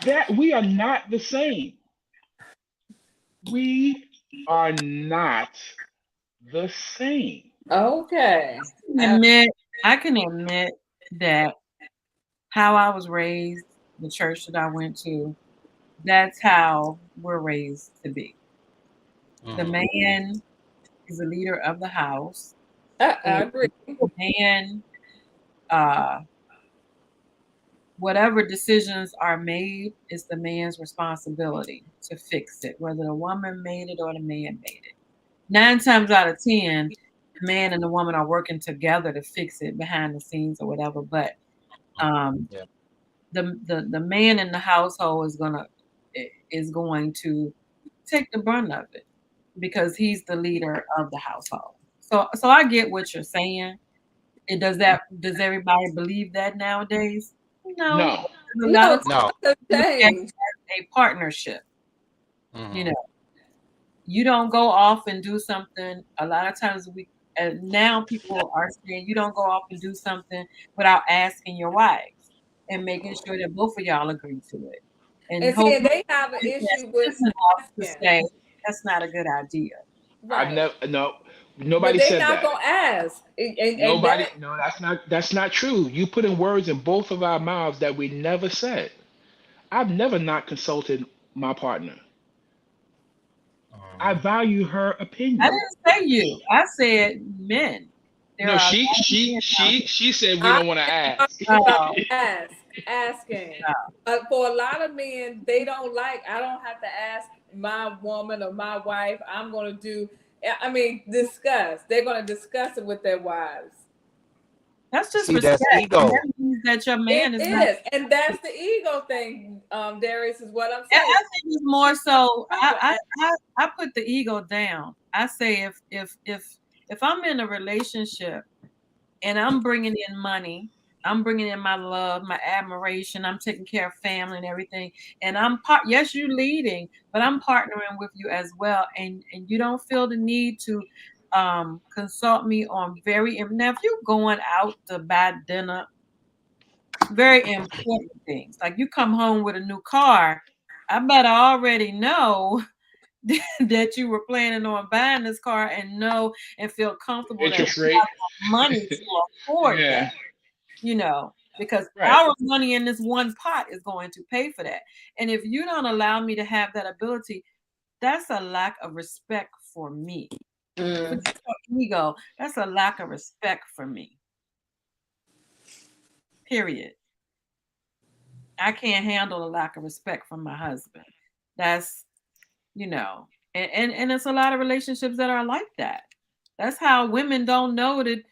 D: That we are not the same. We are not the same.
B: Okay.
C: I can admit that how I was raised, the church that I went to, that's how we're raised to be. Mm-hmm. The man is the leader of the house.
B: I agree.
C: The man whatever decisions are made is the man's responsibility to fix it, whether the woman made it or the man made it. 9 times out of 10, the man and the woman are working together to fix it behind the scenes or whatever. But um,
E: Yeah.
C: the man in the household is going to take the brunt of it because he's the leader of the household. So I get what you're saying. Does everybody believe that nowadays? No.
D: No.
C: A lot
B: No,
C: of
E: No.
B: times have
C: look at
B: changed.
C: a partnership. You
E: Mhm.
C: know, you don't go off and do something. A lot of times now people are saying you don't go off and do something without asking your wives and making sure that both of y'all agree to it. And
B: And see,
C: hopefully
B: they have an issue with
C: listen off to
B: asking.
C: say that's not a good idea.
D: I've
B: Right.
D: never no.
B: But
D: Nobody
B: they
D: said
B: not
D: that.
B: gonna ask. And
D: Nobody.
B: that
D: No, that's not true. You put in words in both of our mouths that we never said. I've never not consulted my partner. I
E: Mhm.
D: value her
C: I
D: opinion.
C: didn't say you. I said men. There
D: No,
C: are a lot
D: she
C: of
D: she
C: men out
D: she she said we
B: I
D: don't want to ask.
B: about
C: there.
B: asking.
C: No.
B: For a lot of men, they don't like. I don't have to ask my woman or my wife. I'm gonna do. I mean, discuss. They're gonna discuss it with their wives.
C: That's just
E: See, that's
C: respect. And
E: ego.
C: that means that your
B: It
C: man is not.
B: is, and that's the ego thing. Darius is what I'm
C: And
B: saying.
C: I think it's more so.
B: Proper
C: I put the ego down. I say if I'm in a relationship and I'm bringing in money, I'm bringing in my love, my admiration, I'm taking care of family and everything, and yes, you're leading, but I'm partnering with you as well, and you don't feel the need to consult me on now if you're going out to buy dinner, very important things like you come home with a new car, I better already know that you were planning on buying this car and know and feel comfortable that
D: Interest
C: we
D: rate.
C: have the money to afford that,
D: Yeah.
C: because
D: Right.
C: our money in this one pot is going to pay for that. And if you don't allow me to have that ability, that's a lack of respect for me.
B: Mm.
C: Forget your ego. That's a lack of respect for me. Period. I can't handle a lack of respect from my husband. That's and it's a lot of relationships that are like that. That's how women don't know that,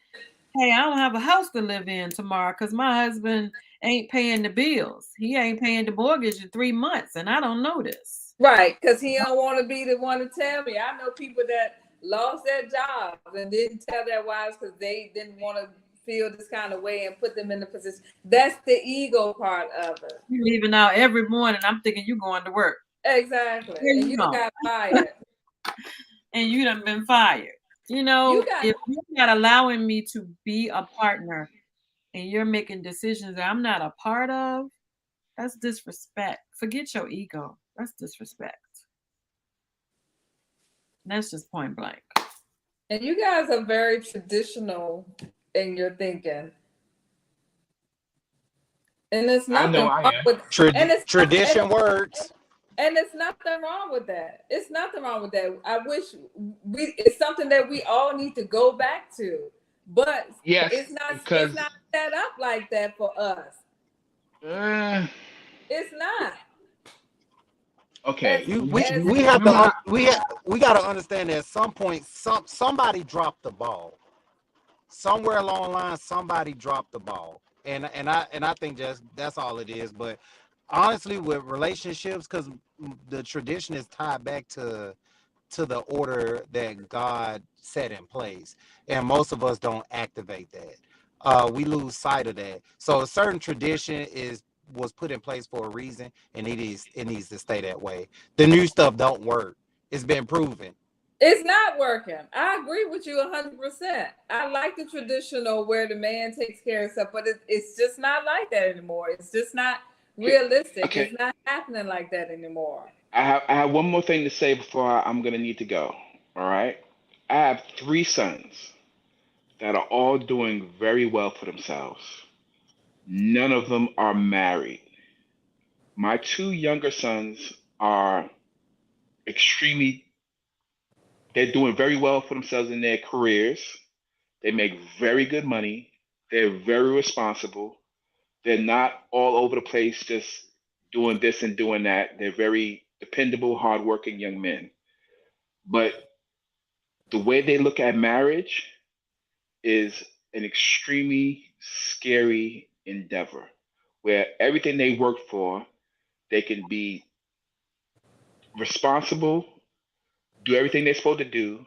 C: hey, I don't have a house to live in tomorrow because my husband ain't paying the bills. He ain't paying the mortgage in 3 months, and I don't know this.
B: Right, because he don't want to be the one to tell me. I know people that lost their jobs and didn't tell their wives because they didn't want to feel this kind of way and put them in the position. That's the ego part of it.
C: You leaving out every morning. I'm thinking you going to work.
B: Exactly.
C: Where
B: And
C: you
B: you
C: going?
B: got fired.
C: And you done been fired.
B: You got
C: If you're not allowing me to be a partner and you're making decisions that I'm not a part of, that's disrespect. Forget your ego. That's disrespect. And that's just point blank.
B: and you guys are very traditional in your thinking. And there's
D: I know
B: nothing
D: I
B: wrong
D: am.
B: with and it's not,
E: Tradition works.
B: and it's nothing wrong with that. It's nothing wrong with that. I wish it's something that we all need to go back to. But
D: Yes,
B: it's
D: because
B: not set up like that for us.
D: uh,
B: It's not.
D: okay.
B: As
E: You we
B: as
E: we have
D: Remember
E: to
D: how
E: we got to understand that at some point somebody dropped the ball. Somewhere along the line, somebody dropped the ball, and I think that's all it is. But honestly, with relationships, because the tradition is tied back to the order that God set in place, and most of us don't activate that. We lose sight of that. So a certain tradition was put in place for a reason, and it needs to stay that way. The new stuff don't work. It's been proven.
B: it's not working. I agree with you 100%. I like the traditional where the man takes care of stuff, but it's just not like that anymore. It's just not
D: okay,
B: realistic.
D: okay.
B: It's not happening like that anymore.
D: I have one more thing to say before I'm gonna need to go. All right. I have three sons that are all doing very well for themselves. None of them are married. My two younger sons are extremely, they're doing very well for themselves in their careers. They make very good money. They're very responsible. They're not all over the place just doing this and doing that. They're very dependable, hardworking young men. But the way they look at marriage is an extremely scary endeavor where everything they work for, they can be responsible, do everything they're supposed to do,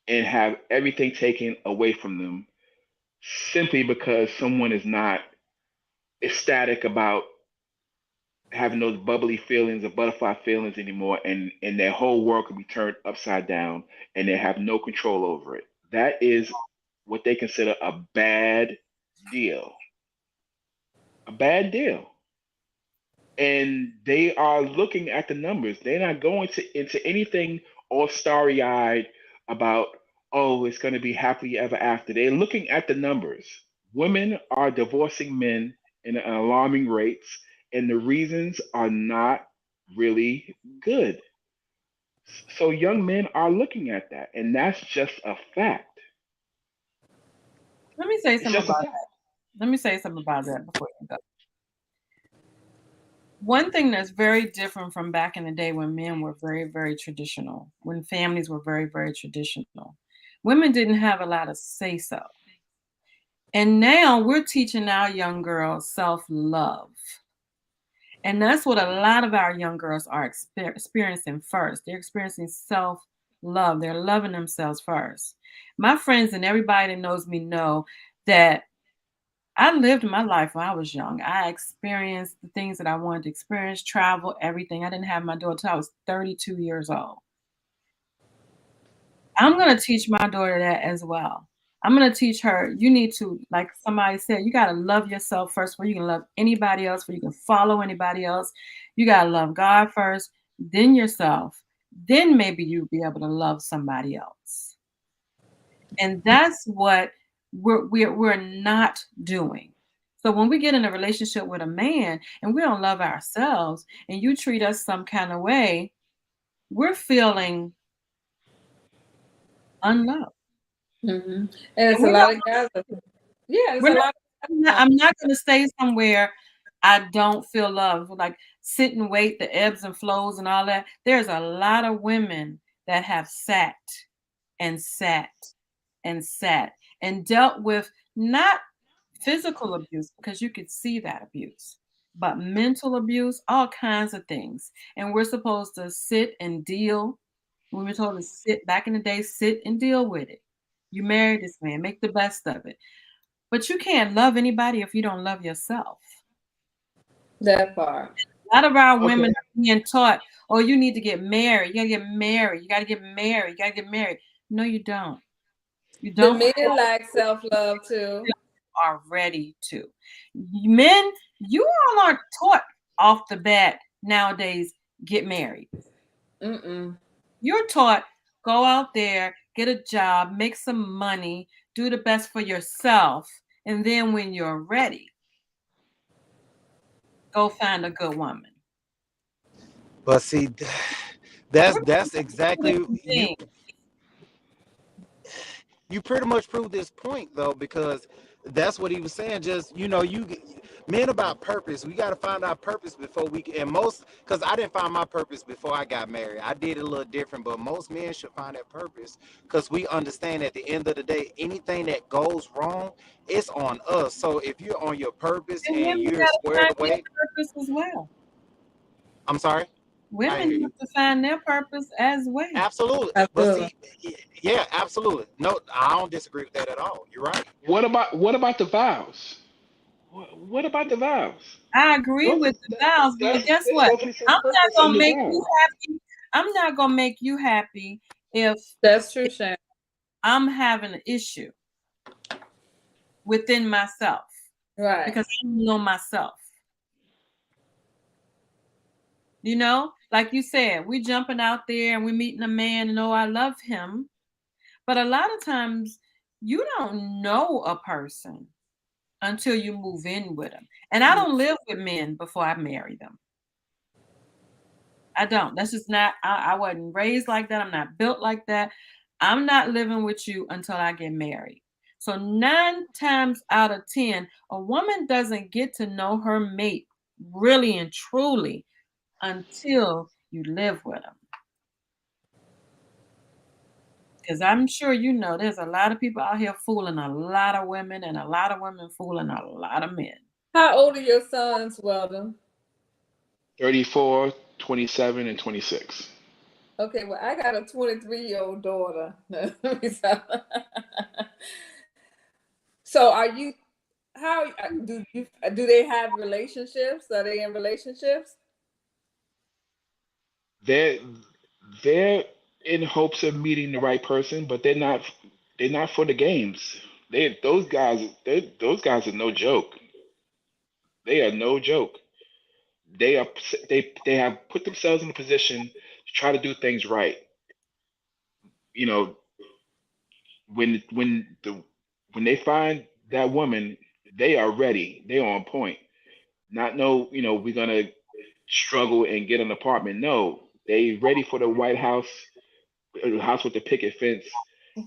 D: and have everything taken away from them simply because someone is not ecstatic about having those bubbly feelings or butterfly feelings anymore, and their whole world can be turned upside down and they have no control over it. That is what they consider a bad deal. A bad deal. And they are looking at the numbers. They're not going to into anything all starry eyed about, oh, it's going to be happily ever after. They're looking at the numbers. Women are divorcing men in an alarming rates, and the reasons are not really good. So young men are looking at that, and that's just a fact.
C: Let me say
D: It's
C: something
D: just a
C: about
D: fact.
C: that. Let me say something about that before you go. One thing that's very different from back in the day when men were very, very traditional, when families were very, very traditional, women didn't have a lot of say so. And now we're teaching our young girls self-love. And that's what a lot of our young girls are experiencing first. They're experiencing self-love. They're loving themselves first. My friends and everybody that knows me know that I lived my life when I was young. I experienced the things that I wanted to experience, travel, everything. I didn't have my daughter until I was 32 years old. I'm going to teach my daughter that as well. I'm going to teach her, you need to, like somebody said, you got to love yourself first before you can love anybody else, before you can follow anybody else. You got to love God first, then yourself. Then maybe you'll be able to love somebody else. And that's what we're not doing. So when we get in a relationship with a man and we don't love ourselves and you treat us some kind of way, we're feeling unloved.
B: Mm-hmm. And
C: And
B: it's a lot of guys. Yeah, it's
C: we're
B: a
C: not,
B: lot of
C: I'm not going to stay somewhere I don't feel love. Like sit and wait, the ebbs and flows and all that. There's a lot of women that have sat and sat and sat and dealt with not physical abuse, because you could see that abuse, but mental abuse, all kinds of things. And we're supposed to sit and deal. We were told to sit back in the day, sit and deal with it. You married this man, make the best of it. But you can't love anybody if you don't love yourself.
B: that part.
C: A lot of our women
D: Okay.
C: are being taught, oh, you need to get married. You gotta get married. You gotta get married. You gotta get married. No, you don't. You
B: The
C: don't
B: men lack self-love too.
C: are ready to. Men, you all aren't taught off the bat nowadays, get married.
B: Mm-mm.
C: You're taught, go out there, get a job, make some money, do the best for yourself. And then when you're ready, go find a good woman.
E: But see,
C: We're
E: that's
C: two
E: exactly
C: different things.
E: you pretty much proved this point though, because that's what he was saying. Just men about purpose. We got to find our purpose before we can. And most, because I didn't find my purpose before I got married. I did it a little different, but most men should find that purpose because we understand at the end of the day, anything that goes wrong, it's on us. So if you're on your purpose
C: And
E: and
C: women
E: you're
C: gotta
E: squared
C: find their
E: away,
C: purpose as well.
E: I'm sorry, I
C: Women
E: hear
C: have
E: you.
C: to find their purpose as well.
E: Absolutely. But
B: Absolutely.
E: see, yeah, absolutely. No, I don't disagree with that at all. You're right.
D: What about the vows? What about the vows?
C: I agree
D: Those
C: with
D: is
C: the vows, but guess
D: there's
C: what?
D: supposed to be some
C: I'm not
D: purpose in
C: gonna
D: the
C: make you
D: vows.
C: happy. I'm not gonna make you happy if
B: That's true, Shannon.
C: I'm having an issue within myself
B: Right.
C: because I don't know myself. You know, like you said, we jumping out there and we meeting a man and oh, I love him. But a lot of times you don't know a person until you move in with them. And I don't live with men before I marry them. I don't. That's just not, I wasn't raised like that. I'm not built like that. I'm not living with you until I get married. So 9 times out of 10, a woman doesn't get to know her mate really and truly until you live with them. Because I'm sure you know there's a lot of people out here fooling a lot of women and a lot of women fooling a lot of men.
B: How old are your sons, Weldon?
D: 34, 27, and 26.
B: Okay, well, I got a 23-year-old daughter. So are you, how do they have relationships? Are they in relationships?
D: They're they're in hopes of meeting the right person, but they're not for the games. Those guys are no joke. They are no joke. They are they have put themselves in a position to try to do things right. You know, when they find that woman, they are ready. They are on point. Not no, we're gonna struggle and get an apartment. No, they ready for the White House, house with the picket fence,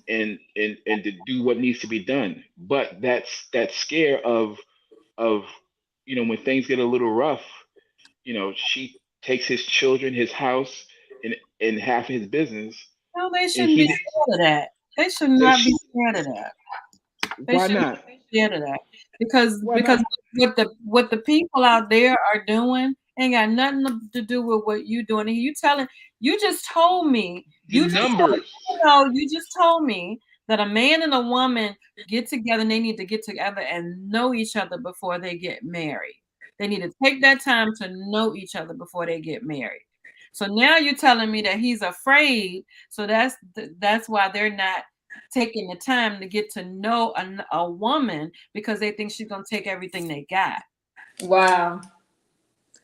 D: and to do what needs to be done. But that's that scare of when things get a little rough. She takes his children, his house, and half his business,
C: No, they
D: and
C: shouldn't be scared of that. They should not be scared of that. They
D: why
C: shouldn't
D: not?
C: be scared of that because
D: Why not?
C: what the people out there are doing ain't got nothing to do with what you doing. And you just told me
D: The numbers.
C: you just told me that a man and a woman get together and they need to get together and know each other before they get married. They need to take that time to know each other before they get married. So now you're telling me that he's afraid. So that's why they're not taking the time to get to know a woman because they think she's gonna take everything they got.
B: Wow.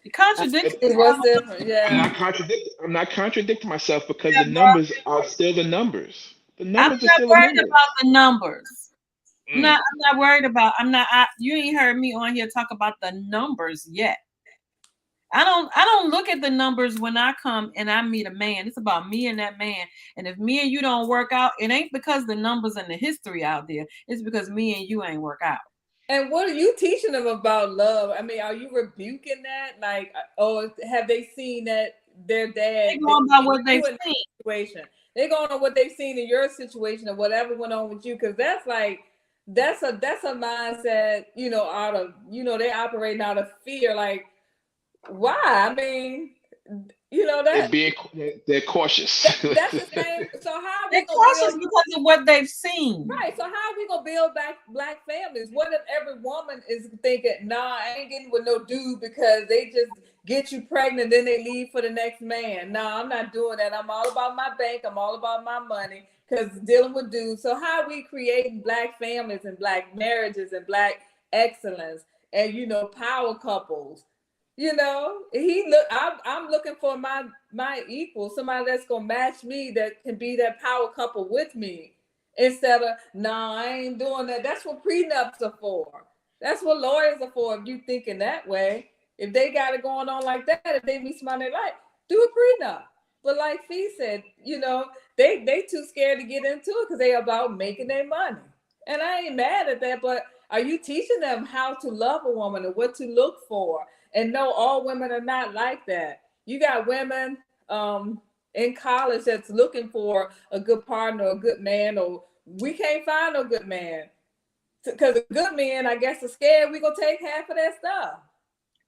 C: You contradict
B: It was different, yeah.
D: I'm not contradicting myself because the numbers are still the numbers. The
C: I'm
D: numbers are
C: not
D: still the
C: worried
D: numbers.
C: about the numbers. I'm
D: Mm.
C: not worried about. You ain't heard me on here talk about the numbers yet. I don't look at the numbers when I come and I meet a man. It's about me and that man. And if me and you don't work out, it ain't because the numbers and the history out there. It's because me and you ain't work out.
B: And what are you teaching them about love? I mean, are you rebuking that? Like, or have they seen that their dad?
C: They going by what they've seen.
B: Situation. They're going on what they've seen in your situation or whatever went on with you, because that's a mindset. Out of they operating out of fear. Like, why? I mean,
D: They're cautious.
B: That's the same. So how
C: they're cautious because of what they've seen,
B: right? So how are we gonna build back black families? What if every woman is thinking, "Nah, I ain't getting with no dude because they just get you pregnant, then they leave for the next man." Nah, I'm not doing that. I'm all about my bank. I'm all about my money because dealing with dudes. So how are we creating black families and black marriages and black excellence and power couples? I'm looking for my equal, somebody that's gonna match me, that can be that power couple with me, instead of I ain't doing that. That's what prenups are for. That's what lawyers are for. If you thinking that way, if they got it going on like that, if they meet somebody they like, do a prenup. But like Fee said, they too scared to get into it because they about making their money. And I ain't mad at that, but are you teaching them how to love a woman and what to look for? And no, all women are not like that. You got women in college that's looking for a good partner, a good man, or we can't find no good man. Because a good man, I guess, is scared we gonna take half of that stuff.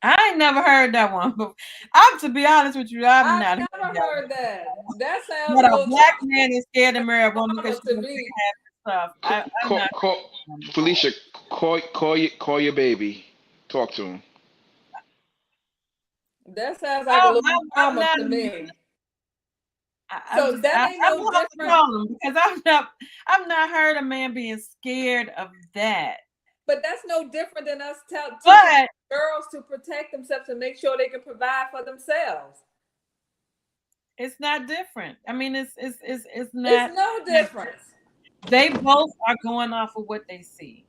C: I ain't never heard that one. But to be honest with you, I've
B: never heard that. That sounds.
C: But a black man is scared to marry a woman because she's gonna take half the stuff. I'm not.
D: Felicia, call your baby. Talk to him.
B: That sounds like a little drama to me. So that ain't no different.
C: Because I've not heard a man being scared of that.
B: But that's no different than us telling girls to protect themselves and make sure they can provide for themselves.
C: It's not different. I mean, it's not.
B: It's no difference.
C: They both are going off of what they see.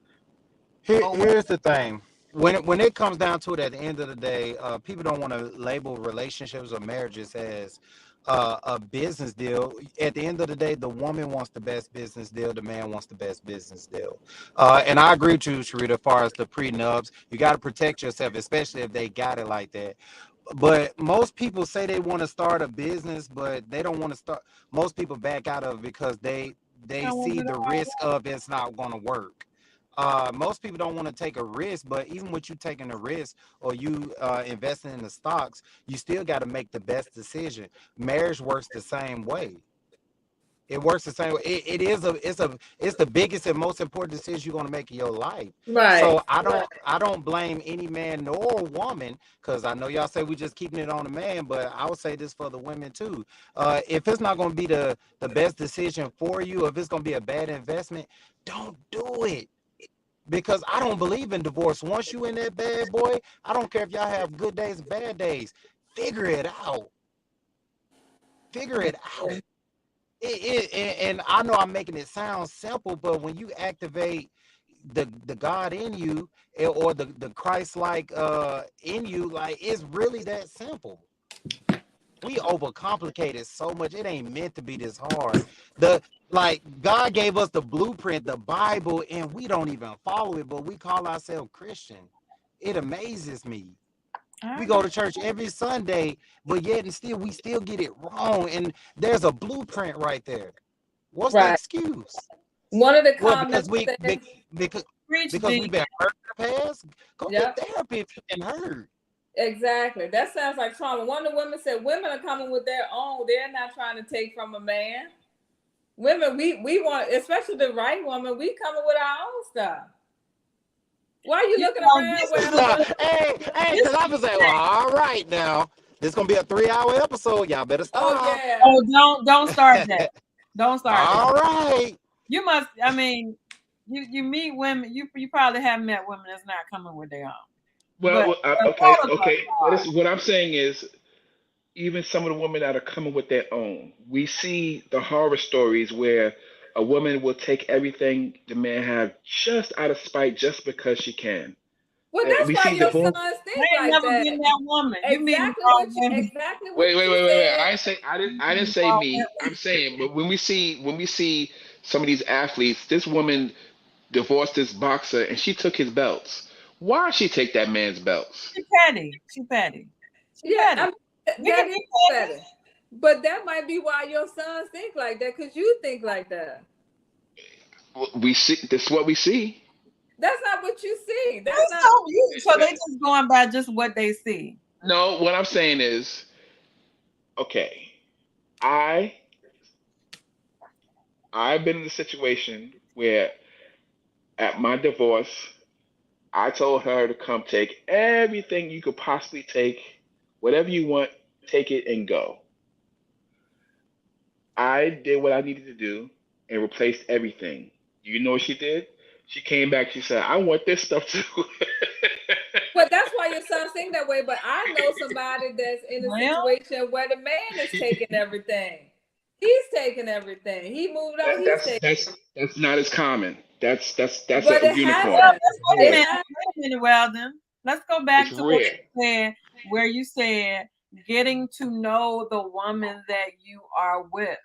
E: Here's the thing. When it comes down to it, at the end of the day, people don't want to label relationships or marriages as a business deal. At the end of the day, the woman wants the best business deal. The man wants the best business deal. And I agree with you, Sharita, as far as the prenups. You got to protect yourself, especially if they got it like that. But most people say they want to start a business, but they don't want to start. Most people back out of it because they see the risk of it's not going to work. Most people don't want to take a risk, but even with you taking a risk or you investing in the stocks, you still got to make the best decision. Marriage works the same way. It works the same way. It's the biggest and most important decision you're gonna make in your life.
B: Right.
E: So I don't blame any man nor woman, because I know y'all say we just keeping it on the man, but I would say this for the women too. If it's not gonna be the best decision for you, if it's gonna be a bad investment, don't do it. Because I don't believe in divorce. Once you in that bad boy, I don't care if y'all have good days, bad days. Figure it out. Figure it out. And I know I'm making it sound simple, but when you activate the God in you, or the Christ like in you, like it's really that simple. We overcomplicate it so much. It ain't meant to be this hard. The like God gave us the blueprint, the Bible, and we don't even follow it, but we call ourselves Christian. It amazes me. We go to church every Sunday, but yet and still we still get it wrong. And there's a blueprint right there. What's the
B: Right.
E: excuse?
B: One of the
E: Well,
B: comments said,
E: because
C: Preach
E: we've
C: deep.
E: been hurt in the past. Go
B: Yep.
E: get therapy if you've been hurt.
B: exactly. That sounds like trauma. One of the women said women are coming with their own. They're not trying to take from a man. Women, we want, especially the right woman, we coming with our own stuff. Why are you looking around where
E: Hey, because I was like, well, all right now. This gonna be a 3-hour episode. Y'all better stop.
B: oh yeah.
C: Oh, don't start that. Don't start that.
E: All right.
C: You must. I mean, you meet women. You probably have met women that's not coming with their own.
D: Well,
C: But
D: okay,
C: all of us
D: okay.
C: are.
D: What I'm saying is, even some of the women that are coming with their own, we see the horror stories where a woman will take everything the man have just out of spite, just because she can.
B: Well,
D: And
B: that's
D: we
B: why
D: see
B: your
D: divorce.
B: sons
C: I
B: think
C: ain't
B: like
C: never
B: that.
C: been that woman. You mean
B: Exactly
C: wrong
B: what you
C: women.
B: exactly what
D: Wait.
B: you said.
D: I didn't say me. I'm saying, but when we see some of these athletes, this woman divorced this boxer and she took his belts. Why she take that man's belts?
C: She petty. She petty. She
B: Yeah,
C: petty.
B: I mean,
C: We
B: that
C: can
B: is
C: be petty.
B: better. But that might be why your sons think like that, because you think like that.
D: We see this is what we see.
B: That's not what you see. That's
C: They
B: not
C: so so they just going by just what they see.
D: No, what I'm saying is, okay, I I've been in a situation where at my divorce, I told her to come take everything you could possibly take, whatever you want, take it and go. I did what I needed to do and replaced everything. You know what she did? She came back. She said, "I want this stuff too."
B: but that's why your sons think that way. But I know somebody that's in a
C: Well,
B: situation where the man is taking everything. He's taking everything. He moved out, he's taking
D: That's not as common. That's
B: but
D: a
B: it
D: unicorn.
B: happens.
C: wait a
B: It
C: minute.
B: happens.
C: Wait a minute, Weldon. Let's go
D: It's
C: back to what
D: rare.
C: you said, where you said getting to know the woman that you are with.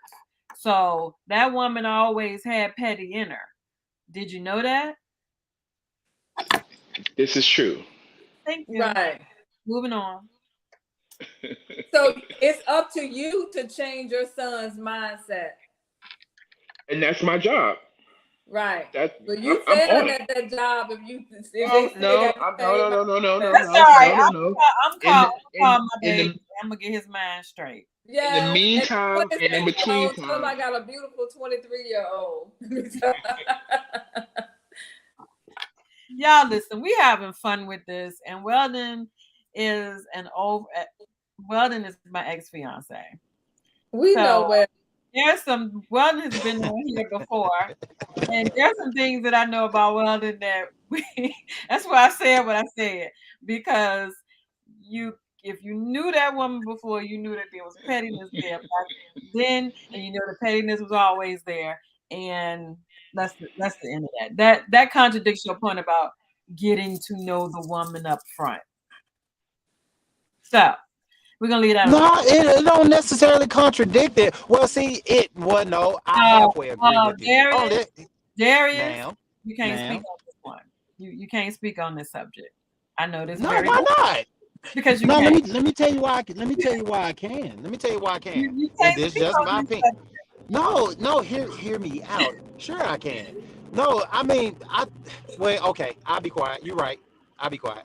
C: So that woman always had petty in her. Did you know that?
D: This is true.
C: Thank you.
B: Right.
C: Moving on.
B: So it's up to you to change your son's mindset.
D: And that's my job.
B: Right.
D: That
B: But you
D: I'm
B: failing
D: on it.
B: at that job if they
D: No,
B: still
D: no,
B: got the
D: no,
B: same
D: no, no, no, no, no,
C: That's
B: mindset.
C: all
D: no,
C: right.
D: no, no, no.
C: I'm
D: In
C: calling
D: in
C: my
D: in
C: baby.
D: the
C: I'm gonna get his mind straight.
D: in the
B: Yes. And
D: meantime and in between
B: 26-year-old still
D: time,
B: I got a beautiful 23-year-old.
C: Y'all listen, we having fun with this, and Weldon is an old Weldon is my ex-fiance.
B: We know
C: So
B: where.
C: there's some Weldon has been on here before, and there's some things that I know about Weldon that that's why I said what I said, because if you knew that woman before, you knew that there was pettiness there back then, and you know the pettiness was always there, and that's the end of that. That contradicts your point about getting to know the woman up front. So We're gonna leave that.
E: No, it don't necessarily contradict it. Well, see, I halfway agree with you.
C: Darius,
E: ma'am,
C: you can't speak on this one. You can't speak on this subject. I know this.
E: No, why not?
C: Because you
E: no,
C: can't.
E: let me tell you why. Let me tell you why I can. Let me tell you why I can.
C: You
E: And
C: can't
E: this
C: speak
E: just
C: on
E: my
C: this
E: opinion.
C: subject.
E: No, hear me out. Sure, I can. No, I mean, okay, I'll be quiet. You're right. I'll be quiet.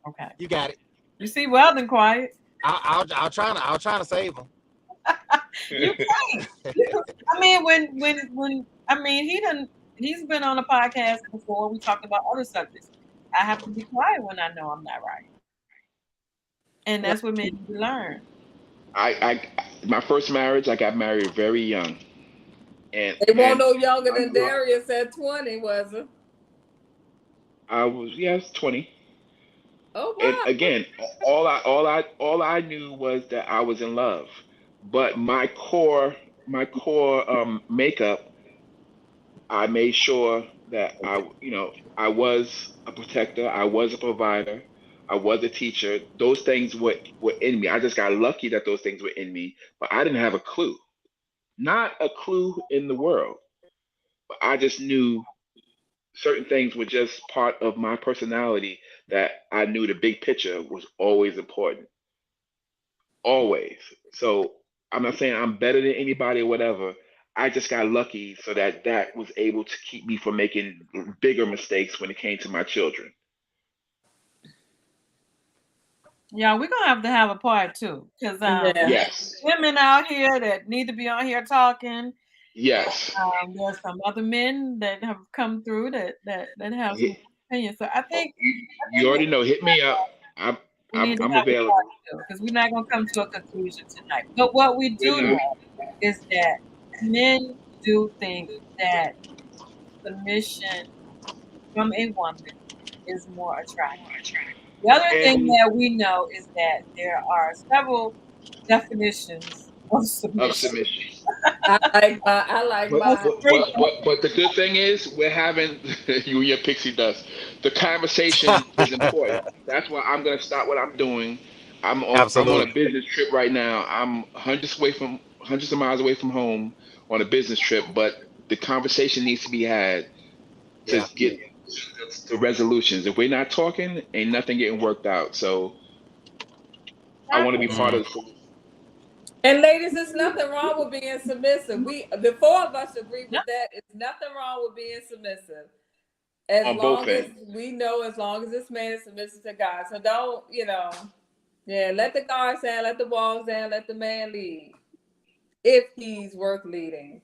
C: Okay,
E: you got it.
C: You see, Weldon quiet.
E: I'll try to save him.
C: You can't. I mean, he's been on a podcast before. We talked about other subjects. I have to be quiet when I know I'm not right, and that's what made me learn.
D: My first marriage, I got married very young, and
B: They won't no younger than Darius at 20, was it?
D: I was 20.
B: Oh wow!
D: And again, all I knew was that I was in love, but my core makeup, I made sure that I was a protector, I was a provider, I was a teacher. Those things were in me. I just got lucky that those things were in me, but I didn't have a clue, not a clue in the world. But I just knew certain things were just part of my personality, that I knew the big picture was always important. Always. So I'm not saying I'm better than anybody or whatever. I just got lucky so that was able to keep me from making bigger mistakes when it came to my children.
C: Yeah, we're gonna have a part two, because
D: Yes.
C: women out here that need to be on here talking.
D: Yes.
C: There's some other men that have come through that have some opinions. So I think
D: You already know. Hit me up. I'm
C: we need to
D: I'm
C: have a
D: available.
C: part two, because we're not gonna come to a conclusion tonight. But what we do know is that men do think that submission from a woman is more attractive. The other thing that we know is that there are several definitions of
D: Of
C: submission.
D: submission.
B: I like mine.
D: But the good thing is we're having you and your pixie dust. The conversation is important. That's why I'm gonna stop what I'm doing. I'm on a
E: Absolutely.
D: business trip right now. I'm hundreds of miles away from home on a business trip, but the conversation needs to be had to
E: Yeah.
D: get to resolutions. If we're not talking, ain't nothing getting worked out. So I want to be part of the solution.
B: And ladies, there's nothing wrong with being submissive. The four of us agree with that. It's nothing wrong with being submissive. As
D: On both
B: long as
D: ends.
B: we know, as long as this man is submissive to God. So don't, let the guards down, let the walls down, let the man lead. If he's worth leading.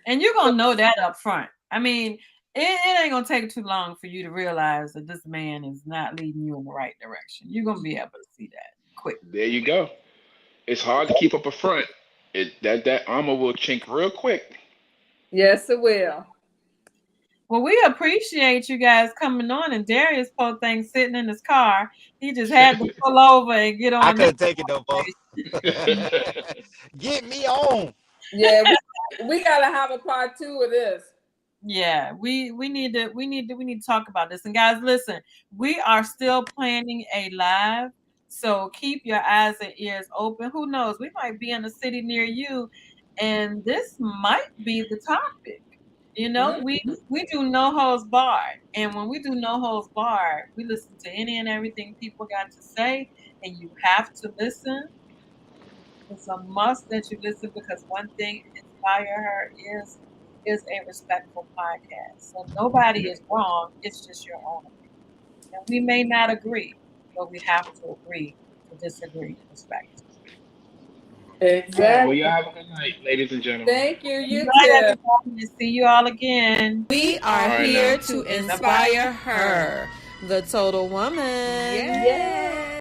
C: And you're gonna know that up front. I mean, it ain't gonna take too long for you to realize that this man is not leading you in the right direction. You're gonna be able to see that quick.
D: There you go. It's hard to keep up a front. That armor will chink real quick.
B: Yes, it will.
C: Well, we appreciate you guys coming on. And Darius poor thing sitting in his car. He just had to pull over and get on.
E: I couldn't take it no more. Get me on.
B: Yeah, we gotta have a part two of this.
C: Yeah, we need to talk about this. And guys, listen, we are still planning a live, so keep your eyes and ears open. Who knows? We might be in a city near you, and this might be the topic. We do no holds barred, and when we do no holds barred, we listen to any and everything people got to say, and you have to listen. It's a must that you listen, because one thing Inspire Her is a respectful podcast. So nobody is wrong. It's just your own opinion. And we may not agree, but we have to agree to disagree respectfully.
B: Exactly.
D: Well, you have a good night, ladies and gentlemen.
B: Thank you. You
C: Good night,
B: too.
C: everybody. See you all again.
A: We are here to inspire her, the total woman.
B: Yay!